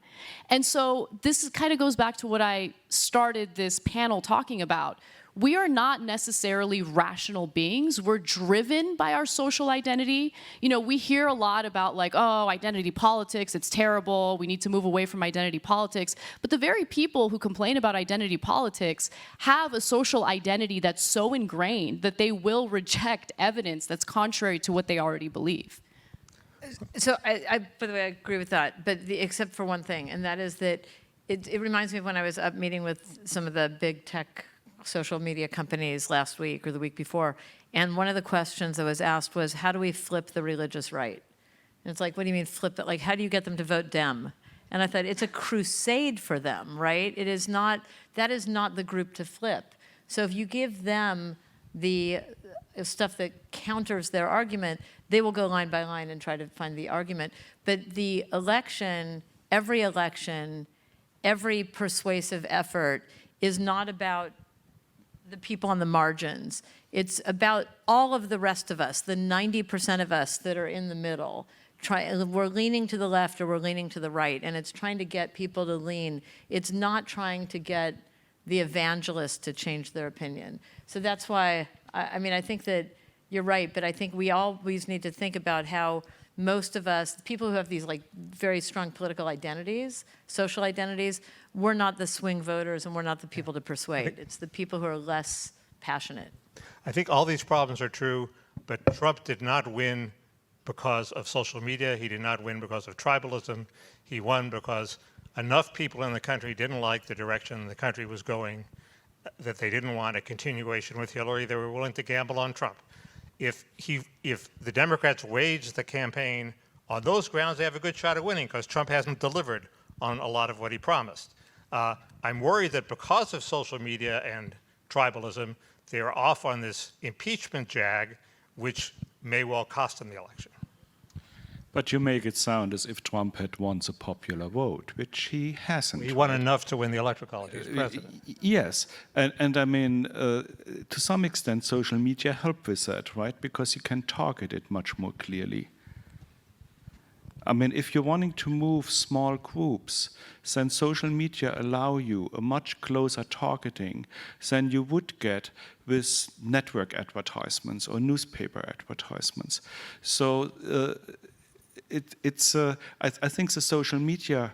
And so this kind of goes back to what I started this panel talking about. We are not necessarily rational beings. We're driven by our social identity. We hear a lot about identity politics, it's terrible, we need to move away from identity politics. But the very people who complain about identity politics have a social identity that's so ingrained that they will reject evidence that's contrary to what they already believe. so I, by the way, I agree with that, but except for one thing, and that is that it reminds me of when I was up meeting with some of the big tech social media companies last week or the week before, and one of the questions that was asked was, how do we flip the religious right? And it's like, what do you mean flip it? Like, how do you get them to vote Dem? And I thought, it's a crusade for them, right? That is not the group to flip. So if you give them the stuff that counters their argument, they will go line by line and try to find the argument. But the election, every persuasive effort is not about the people on the margins. It's about all of the rest of us, the 90% of us that are in the middle. We're leaning to the left or we're leaning to the right, and it's trying to get people to lean. It's not trying to get the evangelists to change their opinion. So that's why, I think that you're right, but I think we always need to think about how most of us, people who have these very strong political identities, social identities, we're not the swing voters and we're not the people to persuade. It's the people who are less passionate. I think all these problems are true, but Trump did not win because of social media. He did not win because of tribalism. He won because enough people in the country didn't like the direction the country was going, that they didn't want a continuation with Hillary. They were willing to gamble on Trump. If the Democrats wage the campaign on those grounds, they have a good shot at winning because Trump hasn't delivered on a lot of what he promised. I'm worried that because of social media and tribalism, they are off on this impeachment jag, which may well cost them the election. But you make it sound as if Trump had won the popular vote, which he hasn't. He won enough to win the Electoral College as president. Yes, and to some extent, social media help with that, right? Because you can target it much more clearly. If you're wanting to move small groups, then social media allow you a much closer targeting than you would get with network advertisements or newspaper advertisements. So I think the social media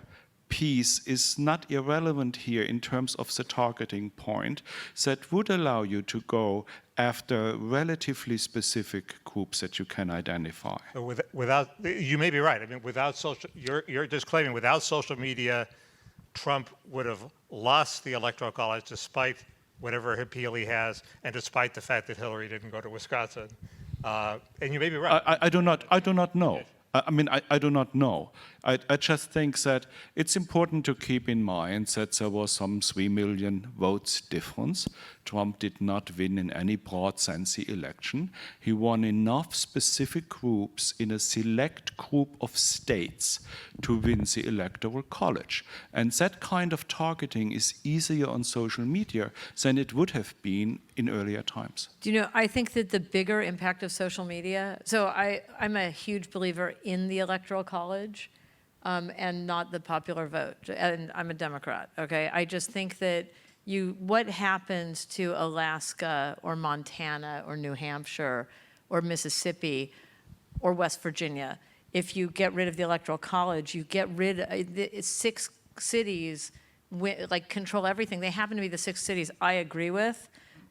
piece is not irrelevant here in terms of the targeting point that would allow you to go after relatively specific groups that you can identify. So you may be right. Without social, you're just claiming without social media, Trump would have lost the Electoral College despite whatever appeal he has, and despite the fact that Hillary didn't go to Wisconsin. And you may be right. I do not know. I do not know. I just think that it's important to keep in mind that there was some 3 million votes difference. Trump did not win in any broad sense the election. He won enough specific groups in a select group of states to win the Electoral College. And that kind of targeting is easier on social media than it would have been in earlier times. Do you know, I think that the bigger impact of social media, so I'm a huge believer in the Electoral College and not the popular vote. And I'm a Democrat, okay? I just think that what happens to Alaska or Montana or New Hampshire or Mississippi or West Virginia, if you get rid of the Electoral College, you get rid of 6 cities, like control everything. They happen to be the 6 cities I agree with,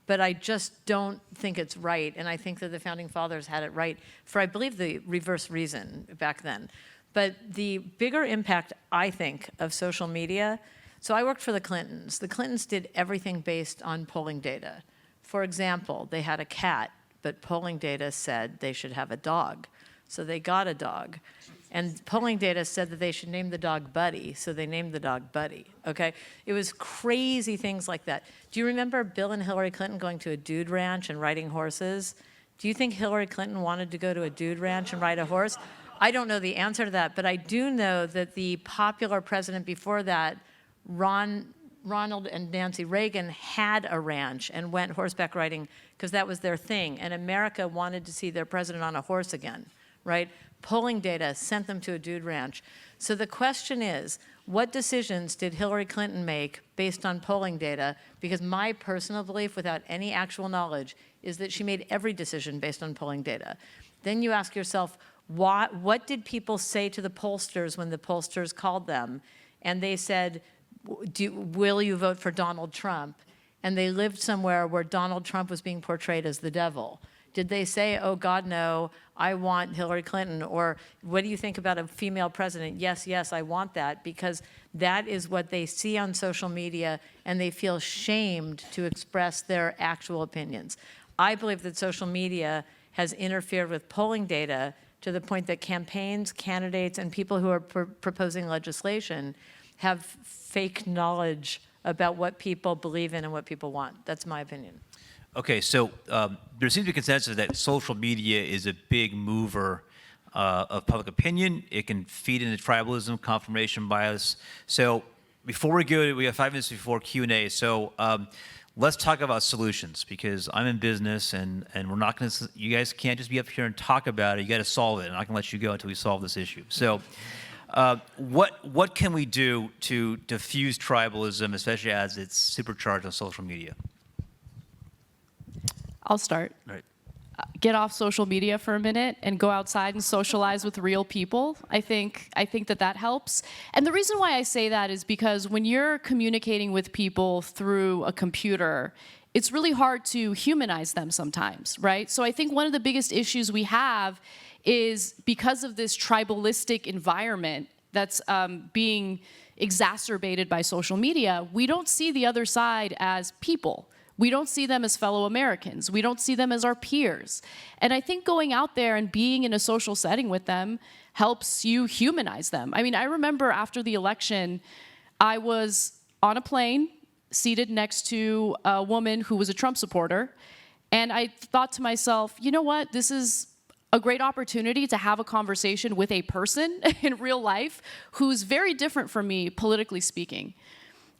but I just don't think it's right. And I think that the Founding Fathers had it right for, I believe, the reverse reason back then. But the bigger impact, I think, of social media, so I worked for the Clintons. The Clintons did everything based on polling data. For example, they had a cat, but polling data said they should have a dog. So they got a dog. And polling data said that they should name the dog Buddy, so they named the dog Buddy, okay? It was crazy things like that. Do you remember Bill and Hillary Clinton going to a dude ranch and riding horses? Do you think Hillary Clinton wanted to go to a dude ranch and ride a horse? I don't know the answer to that, but I do know that the popular president before that, Ronald and Nancy Reagan, had a ranch and went horseback riding because that was their thing. And America wanted to see their president on a horse again, right? Polling data sent them to a dude ranch. So the question is, what decisions did Hillary Clinton make based on polling data? Because my personal belief, without any actual knowledge, is that she made every decision based on polling data. Then you ask yourself, what did people say to the pollsters when the pollsters called them? And they said, will you vote for Donald Trump? And they lived somewhere where Donald Trump was being portrayed as the devil. Did they say, oh God, no, I want Hillary Clinton? Or what do you think about a female president? Yes, yes, I want that, because that is what they see on social media, and they feel shamed to express their actual opinions. I believe that social media has interfered with polling data to the point that campaigns, candidates, and people who are proposing legislation have fake knowledge about what people believe in and what people want. That's my opinion. Okay, so there seems to be consensus that social media is a big mover of public opinion. It can feed into tribalism, confirmation bias. So before we have 5 minutes before Q&A, so let's talk about solutions, because I'm in business and we're not going to, you guys can't just be up here and talk about it. You got to solve it. I'm not going to let you go until we solve this issue. So what can we do to diffuse tribalism, especially as it's supercharged on social media? I'll start. Right. Get off social media for a minute and go outside and socialize with real people. I think that helps. And the reason why I say that is because when you're communicating with people through a computer, it's really hard to humanize them sometimes, right? So I think one of the biggest issues we have is because of this tribalistic environment that's being exacerbated by social media, we don't see the other side as people. We don't see them as fellow Americans. We don't see them as our peers. And I think going out there and being in a social setting with them helps you humanize them. I mean, I remember after the election, I was on a plane seated next to a woman who was a Trump supporter, and I thought to myself, you know what, this is a great opportunity to have a conversation with a person in real life who's very different from me, politically speaking.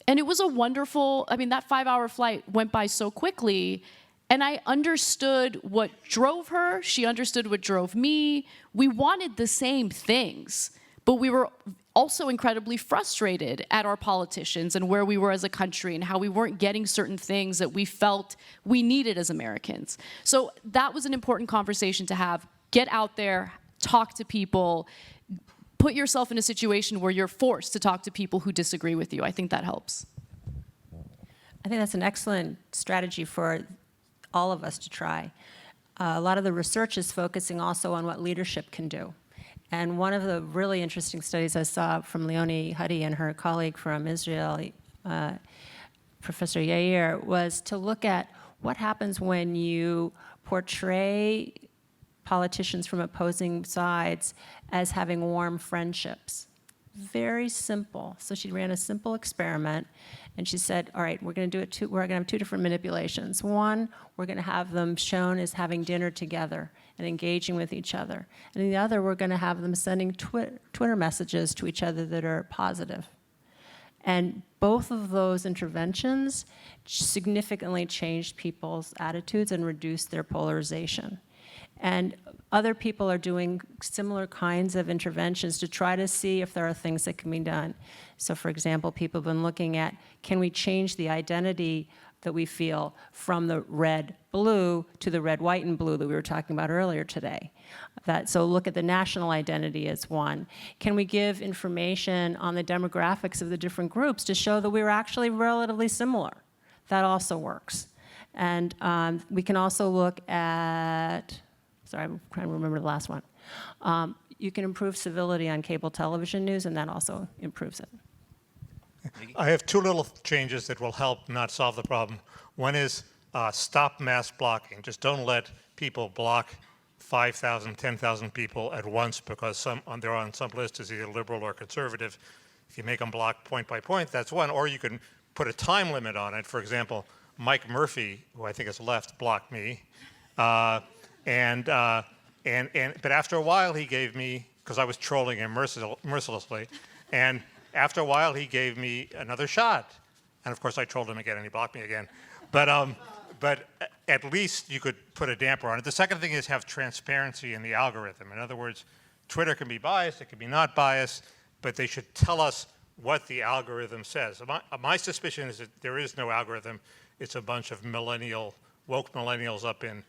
And it was a wonderful, I mean, that 5-hour flight went by so quickly, and I understood what drove her. She understood what drove me. We wanted the same things, but we were also incredibly frustrated at our politicians and where we were as a country and how we weren't getting certain things that we felt we needed as Americans. So that was an important conversation to have. Get out there, talk to people, put yourself in a situation where you're forced to talk to people who disagree with you. I think that helps. I think that's an excellent strategy for all of us to try. A lot of the research is focusing also on what leadership can do. And one of the really interesting studies I saw from Leonie Huddy and her colleague from Israel, Professor Yair, was to look at what happens when you portray politicians from opposing sides as having warm friendships. very simple. So she ran a simple experiment, and she said, all right, we're going to do it. We're going to have two different manipulations. One, we're going to have them shown as having dinner together and engaging with each other. And the other, we're going to have them sending Twitter messages to each other that are positive. And both of those interventions significantly changed people's attitudes and reduced their polarization. And other people are doing similar kinds of interventions to try to see if there are things that can be done. So for example, people have been looking at, can we change the identity that we feel from the red-blue to the red, white, and blue that we were talking about earlier today? So look at the national identity as one. Can we give information on the demographics of the different groups to show that we were actually relatively similar? That also works. And we can also look at, sorry, I'm trying to remember the last one. You can improve civility on cable television news, and that also improves it. I have two little changes that will help not solve the problem. One is stop mass blocking. Just don't let people block 5,000, 10,000 people at once because they're on some list as either liberal or conservative. If you make them block point by point, that's one. Or you can put a time limit on it. For example, Mike Murphy, who I think is left, blocked me. But after a while he gave me, because I was trolling him mercilessly, and after a while he gave me another shot. And of course I trolled him again and he blocked me again. But at least you could put a damper on it. The second thing is have transparency in the algorithm. In other words, Twitter can be biased, it can be not biased, but they should tell us what the algorithm says. My suspicion is that there is no algorithm. It's a bunch of woke millennials up in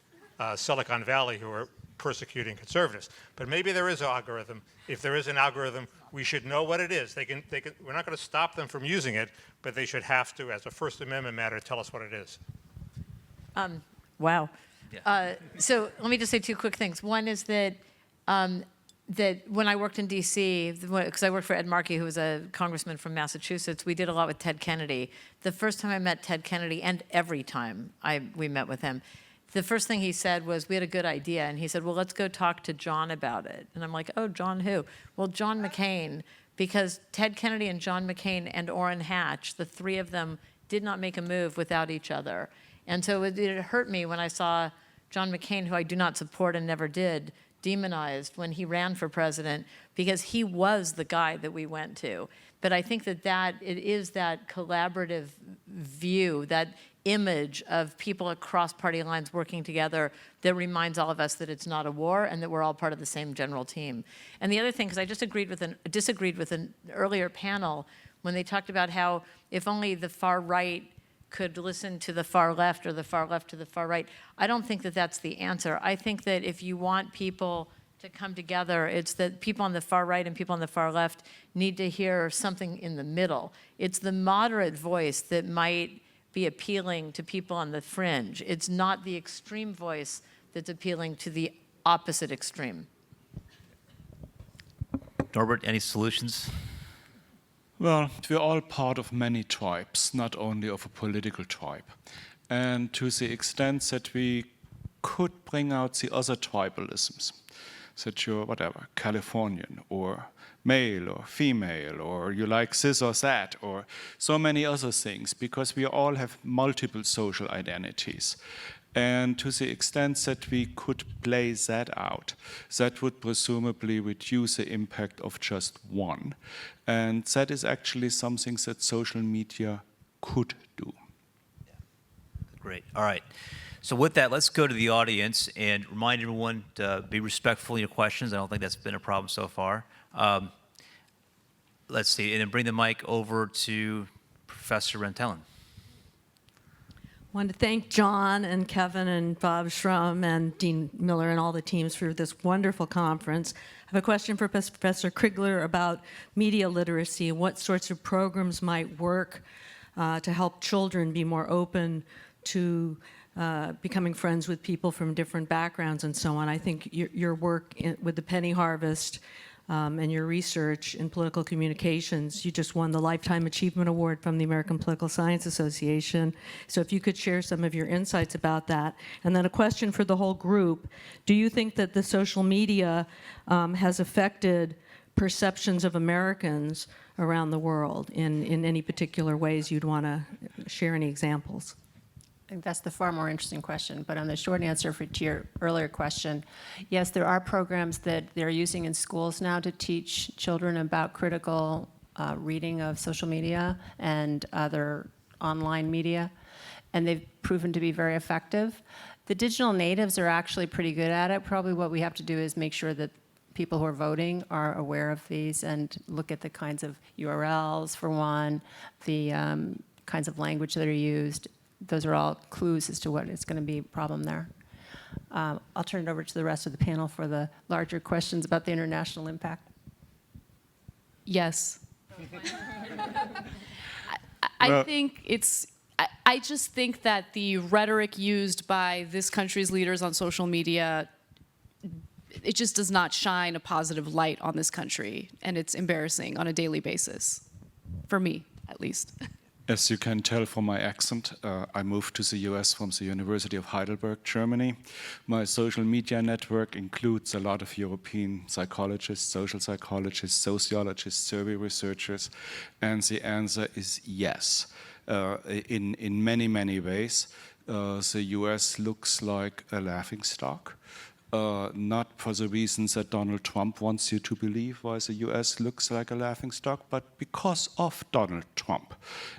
Silicon Valley who are persecuting conservatives. But maybe there is an algorithm. If there is an algorithm, we should know what it is. We're not going to stop them from using it, but they should have to, as a First Amendment matter, tell us what it is. Wow. Yeah. So let me just say two quick things. One is that that when I worked in D.C., because I worked for Ed Markey, who was a congressman from Massachusetts, we did a lot with Ted Kennedy. The first time I met Ted Kennedy, and every time we met with him, the first thing he said was, we had a good idea. And he said, well, let's go talk to John about it. And I'm like, oh, John who? Well, John McCain, because Ted Kennedy and John McCain and Orrin Hatch, the three of them did not make a move without each other. And so it hurt me when I saw John McCain, who I do not support and never did, demonized when he ran for president, because he was the guy that we went to. But I think that it is that collaborative view, that image of people across party lines working together that reminds all of us that it's not a war and that we're all part of the same general team. And the other thing, because I just disagreed with an earlier panel when they talked about how if only the far right could listen to the far left or the far left to the far right. I don't think that that's the answer. I think that if you want people to come together, it's that people on the far right and people on the far left need to hear something in the middle. It's the moderate voice that might be appealing to people on the fringe. It's not the extreme voice that's appealing to the opposite extreme. Norbert, any solutions? Well, we're all part of many tribes, not only of a political tribe. And to the extent that we could bring out the other tribalisms, that you're whatever, Californian or male or female, or you like this or that, or so many other things, because we all have multiple social identities. And to the extent that we could play that out, that would presumably reduce the impact of just one. And that is actually something that social media could do. Great. All right. So with that, let's go to the audience and remind everyone to be respectful in your questions. I don't think that's been a problem so far. Let's see, and then bring the mic over to Professor Rentelen. I want to thank John and Kevin and Bob Schrum and Dean Miller and all the teams for this wonderful conference. I have a question for Professor Crigler about media literacy and what sorts of programs might work to help children be more open to becoming friends with people from different backgrounds and so on. I think your work with the Penny Harvest and your research in political communications, you just won the Lifetime Achievement Award from the American Political Science Association. So if you could share some of your insights about that. And then a question for the whole group. Do you think that the social media has affected perceptions of Americans around the world in any particular ways you'd want to share any examples? I think that's the far more interesting question. But on the short answer to your earlier question, yes, there are programs that they're using in schools now to teach children about critical reading of social media and other online media, and they've proven to be very effective. The digital natives are actually pretty good at it. Probably what we have to do is make sure that people who are voting are aware of these and look at the kinds of URLs, for one, the kinds of language that are used. Those are all clues as to what is going to be a problem there. I'll turn it over to the rest of the panel for the larger questions about the international impact. Yes. I think it's, I just think that the rhetoric used by this country's leaders on social media, it just does not shine a positive light on this country, and it's embarrassing on a daily basis, for me, at least. As you can tell from my accent, I moved to the US from the University of Heidelberg, Germany. My social media network includes a lot of European psychologists, social psychologists, sociologists, survey researchers, and the answer is yes. In many, many ways, the US looks like a laughingstock. Not for the reasons that Donald Trump wants you to believe why the US looks like a laughingstock, but because of Donald Trump.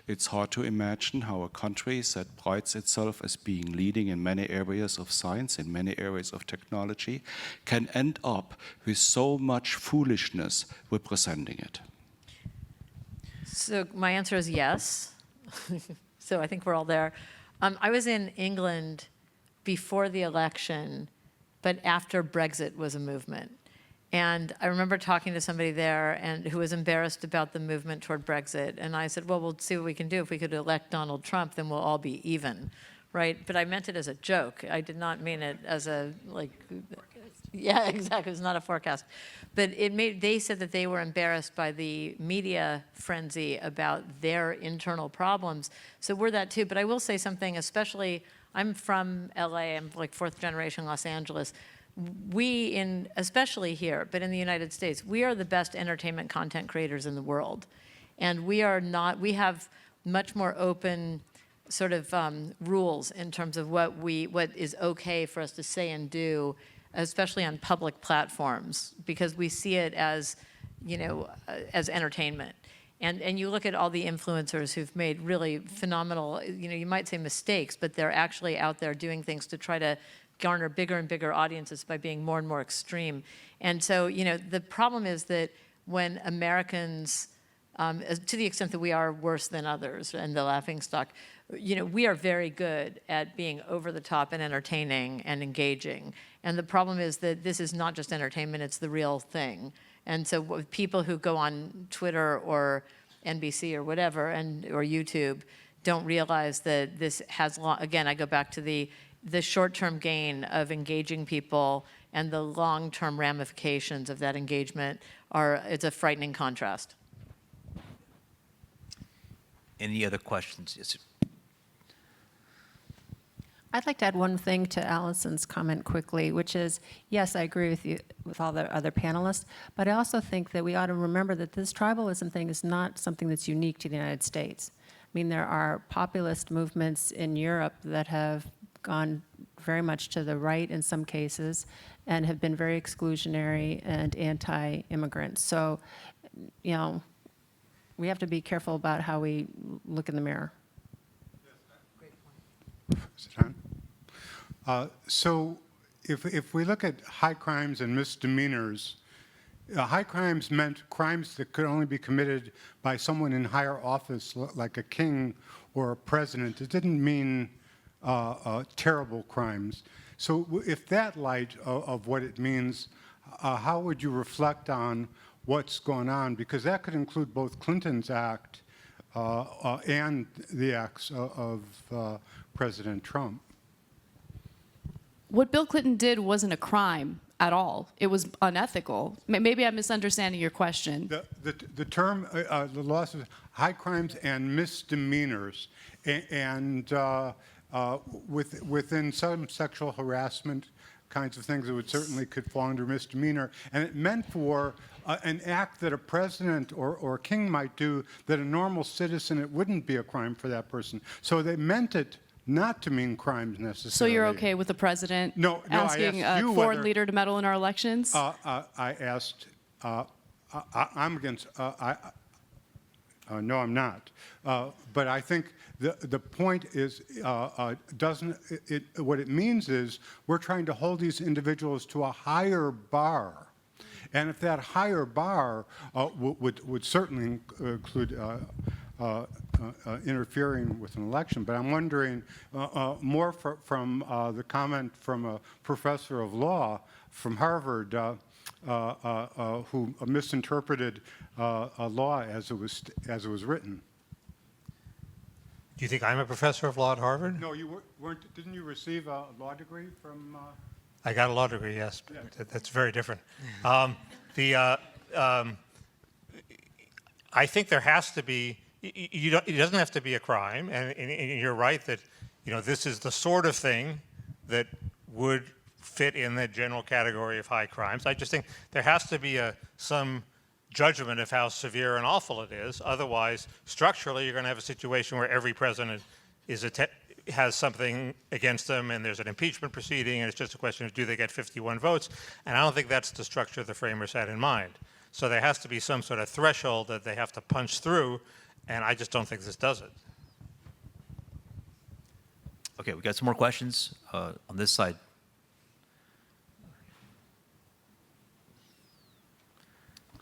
It's hard to imagine how a country that prides itself as being leading in many areas of science, in many areas of technology, can end up with so much foolishness representing it. So my answer is yes. So I think we're all there. I was in England before the election, but after Brexit was a movement. And I remember talking to somebody there and who was embarrassed about the movement toward Brexit. And I said, well, we'll see what we can do. If we could elect Donald Trump, then we'll all be even, right? But I meant it as a joke. I did not mean it as a, like, yeah, exactly. It was not a forecast. But they said that they were embarrassed by the media frenzy about their internal problems. So we're that too. But I will say something, especially, I'm from LA, I'm like fourth generation Los Angeles. Especially here, but in the United States, we are the best entertainment content creators in the world. And we have much more open sort of rules in terms of what is okay for us to say and do, especially on public platforms, because we see it as, as entertainment. And you look at all the influencers who've made really phenomenal, you might say mistakes, but they're actually out there doing things to try to garner bigger and bigger audiences by being more and more extreme. And so, the problem is that when Americans, to the extent that we are worse than others and the laughingstock, we are very good at being over the top and entertaining and engaging. And the problem is that this is not just entertainment, it's the real thing. And so people who go on Twitter or NBC or whatever, or YouTube, don't realize that this has, again, I go back to the short-term gain of engaging people and the long-term ramifications of that engagement it's a frightening contrast. Any other questions? Yes. I'd like to add one thing to Allison's comment quickly, which is, yes, I agree with you, with all the other panelists, but I also think that we ought to remember that this tribalism thing is not something that's unique to the United States. I mean, there are populist movements in Europe that have gone very much to the right in some cases and have been very exclusionary and anti-immigrant. So, we have to be careful about how we look in the mirror. So if we look at high crimes and misdemeanors, high crimes meant crimes that could only be committed by someone in higher office, like a king or a president. It didn't mean terrible crimes. So if that light of what it means, how would you reflect on what's going on? Because that could include both Clinton's act and the acts of President Trump. What Bill Clinton did wasn't a crime at all. It was unethical. Maybe I'm misunderstanding your question. The term, the laws of high crimes and misdemeanors, and within some sexual harassment kinds of things that would certainly could fall under misdemeanor. And it meant for an act that a president or king might do that a normal citizen, it wouldn't be a crime for that person. So they meant it not to mean crimes So necessarily. you're okay with the president No, I asking asked a you foreign whether- leader to meddle in our elections? I asked, I'm against, no, I'm not. But I think the point is, what it means is we're trying to hold these individuals to a higher bar. And if that higher bar would certainly include interfering with an election, but I'm wondering more from the comment from a professor of law from Harvard who misinterpreted a law as it was written. Do you think I'm a professor of law at Harvard? No, you weren't. Didn't you receive a law degree from? I got a law degree, yes. Yeah. That's very different. I think there has to be, it doesn't have to be a crime, and you're right that, this is the sort of thing that would fit in the general category of high crimes. I just think there has to be some judgment of how severe and awful it is. Otherwise, structurally, you're going to have a situation where every president has something against them, and there's an impeachment proceeding, and it's just a question of do they get 51 votes? And I don't think that's the structure the framers had in mind. So there has to be some sort of threshold that they have to punch through, and I just don't think this does it. Okay, we got some more questions on this side.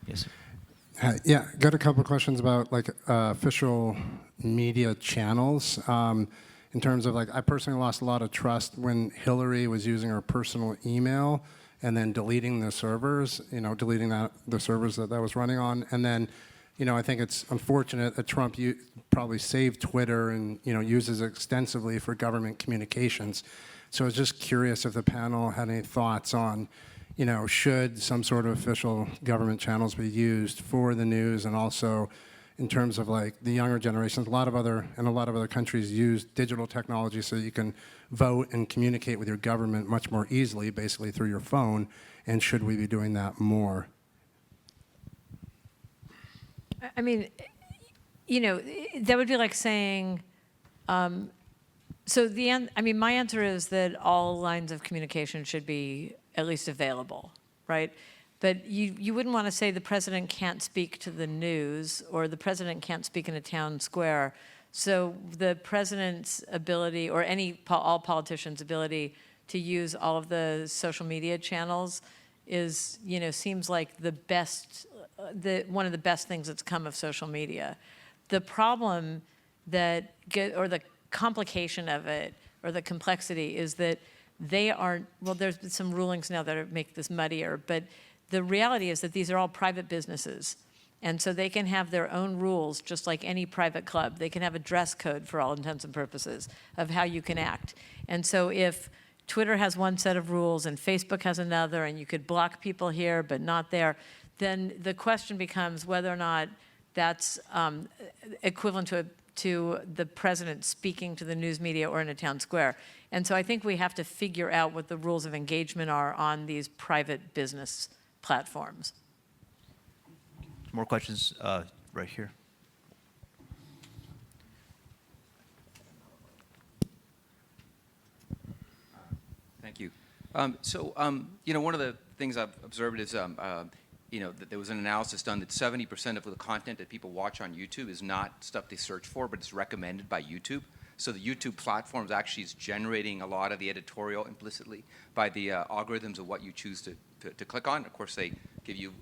Yes. Yeah, got a couple of questions about official media channels. In terms of I personally lost a lot of trust when Hillary was using her personal email and then deleting the servers, deleting the servers that was running on. And then, I think it's unfortunate that Trump probably saved Twitter and, uses it extensively for government communications. So I was just curious if the panel had any thoughts on, should some sort of official government channels be used for the news, and also in terms of the younger generations. A lot of other countries use digital technology so you can vote and communicate with your government much more easily, basically through your phone. And should we be doing that more? I mean, that would be like saying, my answer is that all lines of communication should be at least available, right? But you wouldn't want to say the president can't speak to the news or the president can't speak in a town square. So the president's ability, or all politicians' ability to use all of the social media channels is, seems like the best, one of the best things that's come of social media. The problem or the complication of it, or the complexity, is that they aren't, well, there's been some rulings now that make this muddier, but the reality is that these are all private businesses. And so they can have their own rules, just like any private club. They can have a dress code, for all intents and purposes, of how you can act. And so if Twitter has one set of rules and Facebook has another, and you could block people here but not there, then the question becomes whether or not that's equivalent to the president speaking to the news media or in a town square. And so I think we have to figure out what the rules of engagement are on these private business platforms. More questions right here. Thank you. One of the things I've observed is, that there was an analysis done that 70% of the content that people watch on YouTube is not stuff they search for, but it's recommended by YouTube. So the YouTube platform actually is generating a lot of the editorial implicitly by the algorithms of what you choose to click on. Of course, they give you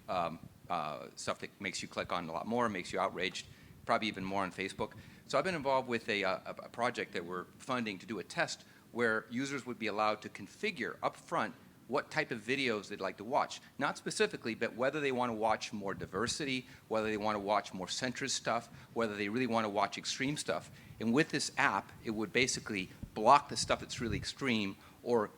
stuff that makes you click on a lot more, makes you outraged, probably even more on Facebook. So I've been involved with a project that we're funding to do a test where users would be allowed to configure up front what type of videos they'd like to watch. Not specifically, but whether they want to watch more diversity, whether they want to watch more centrist stuff, whether they really want to watch extreme stuff. And with this app, it would basically block the stuff that's really extreme, or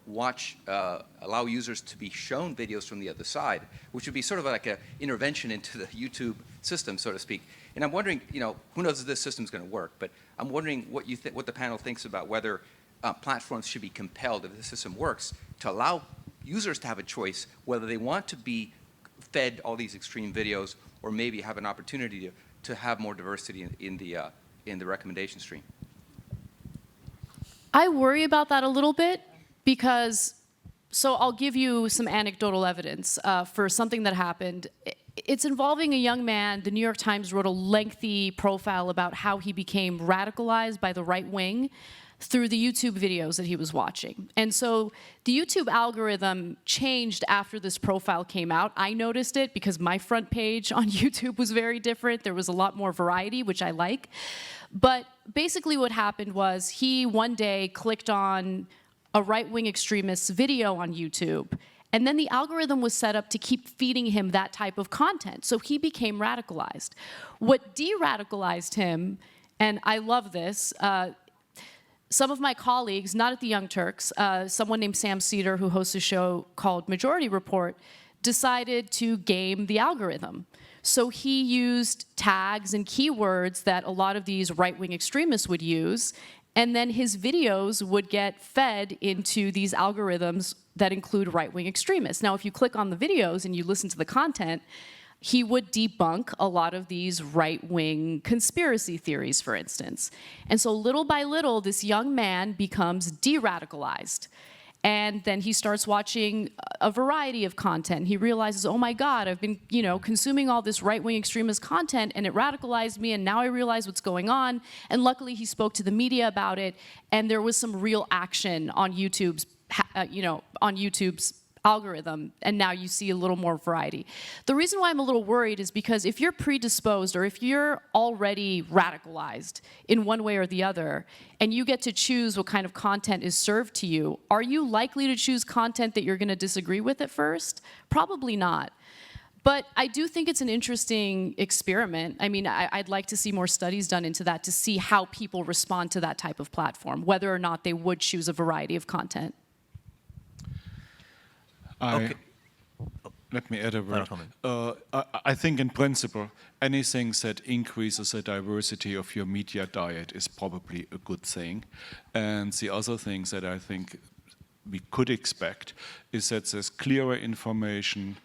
allow users to be shown videos from the other side, which would be sort of like an intervention into the YouTube system, so to speak. And I'm wondering, who knows if this system's going to work, but I'm wondering what the panel thinks about whether platforms should be compelled, if the system works, to allow users to have a choice whether they want to be fed all these extreme videos or maybe have an opportunity to have more diversity in the recommendation stream. I worry about that a little bit because, so I'll give you some anecdotal evidence for something that happened. It's involving a young man. The New York Times wrote a lengthy profile about how he became radicalized by the right wing through the YouTube videos that he was watching. And so the YouTube algorithm changed after this profile came out. I noticed it because my front page on YouTube was very different. There was a lot more variety, which I like. But basically what happened was he one day clicked on a right-wing extremist's video on YouTube, and then the algorithm was set up to keep feeding him that type of content. So he became radicalized. What de-radicalized him, and I love this, some of my colleagues, not at the Young Turks, someone named Sam Cedar, who hosts a show called Majority Report, decided to game the algorithm. So he used tags and keywords that a lot of these right-wing extremists would use, and then his videos would get fed into these algorithms that include right-wing extremists. Now, if you click on the videos and you listen to the content, he would debunk a lot of these right-wing conspiracy theories, for instance. And so little by little, this young man becomes de-radicalized. And then he starts watching a variety of content. He realizes, oh my God, I've been, consuming all this right-wing extremist content, and it radicalized me, and now I realize what's going on. And luckily, he spoke to the media about it, and there was some real action on YouTube's, algorithm, and now you see a little more variety. The reason why I'm a little worried is because if you're predisposed or if you're already radicalized in one way or the other, and you get to choose what kind of content is served to you, are you likely to choose content that you're going to disagree with at first? Probably not. But I do think it's an interesting experiment. I mean, I'd like to see more studies done into that to see how people respond to that type of platform, whether or not they would choose a variety of content. Let me add a word. I think in principle, anything that increases the diversity of your media diet is probably a good thing. And the other thing that I think we could expect is that there's clearer information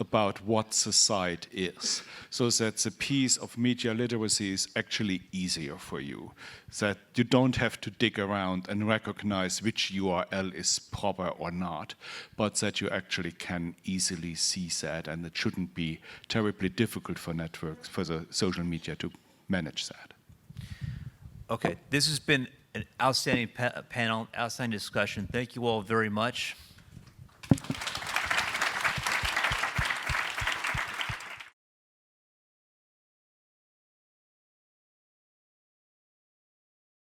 about what the site is, so that the piece of media literacy is actually easier for you, that you don't have to dig around and recognize which URL is proper or not, but that you actually can easily see that, and it shouldn't be terribly difficult for networks, for the social media to manage that. Okay, this has been an outstanding panel, outstanding discussion. Thank you all very much.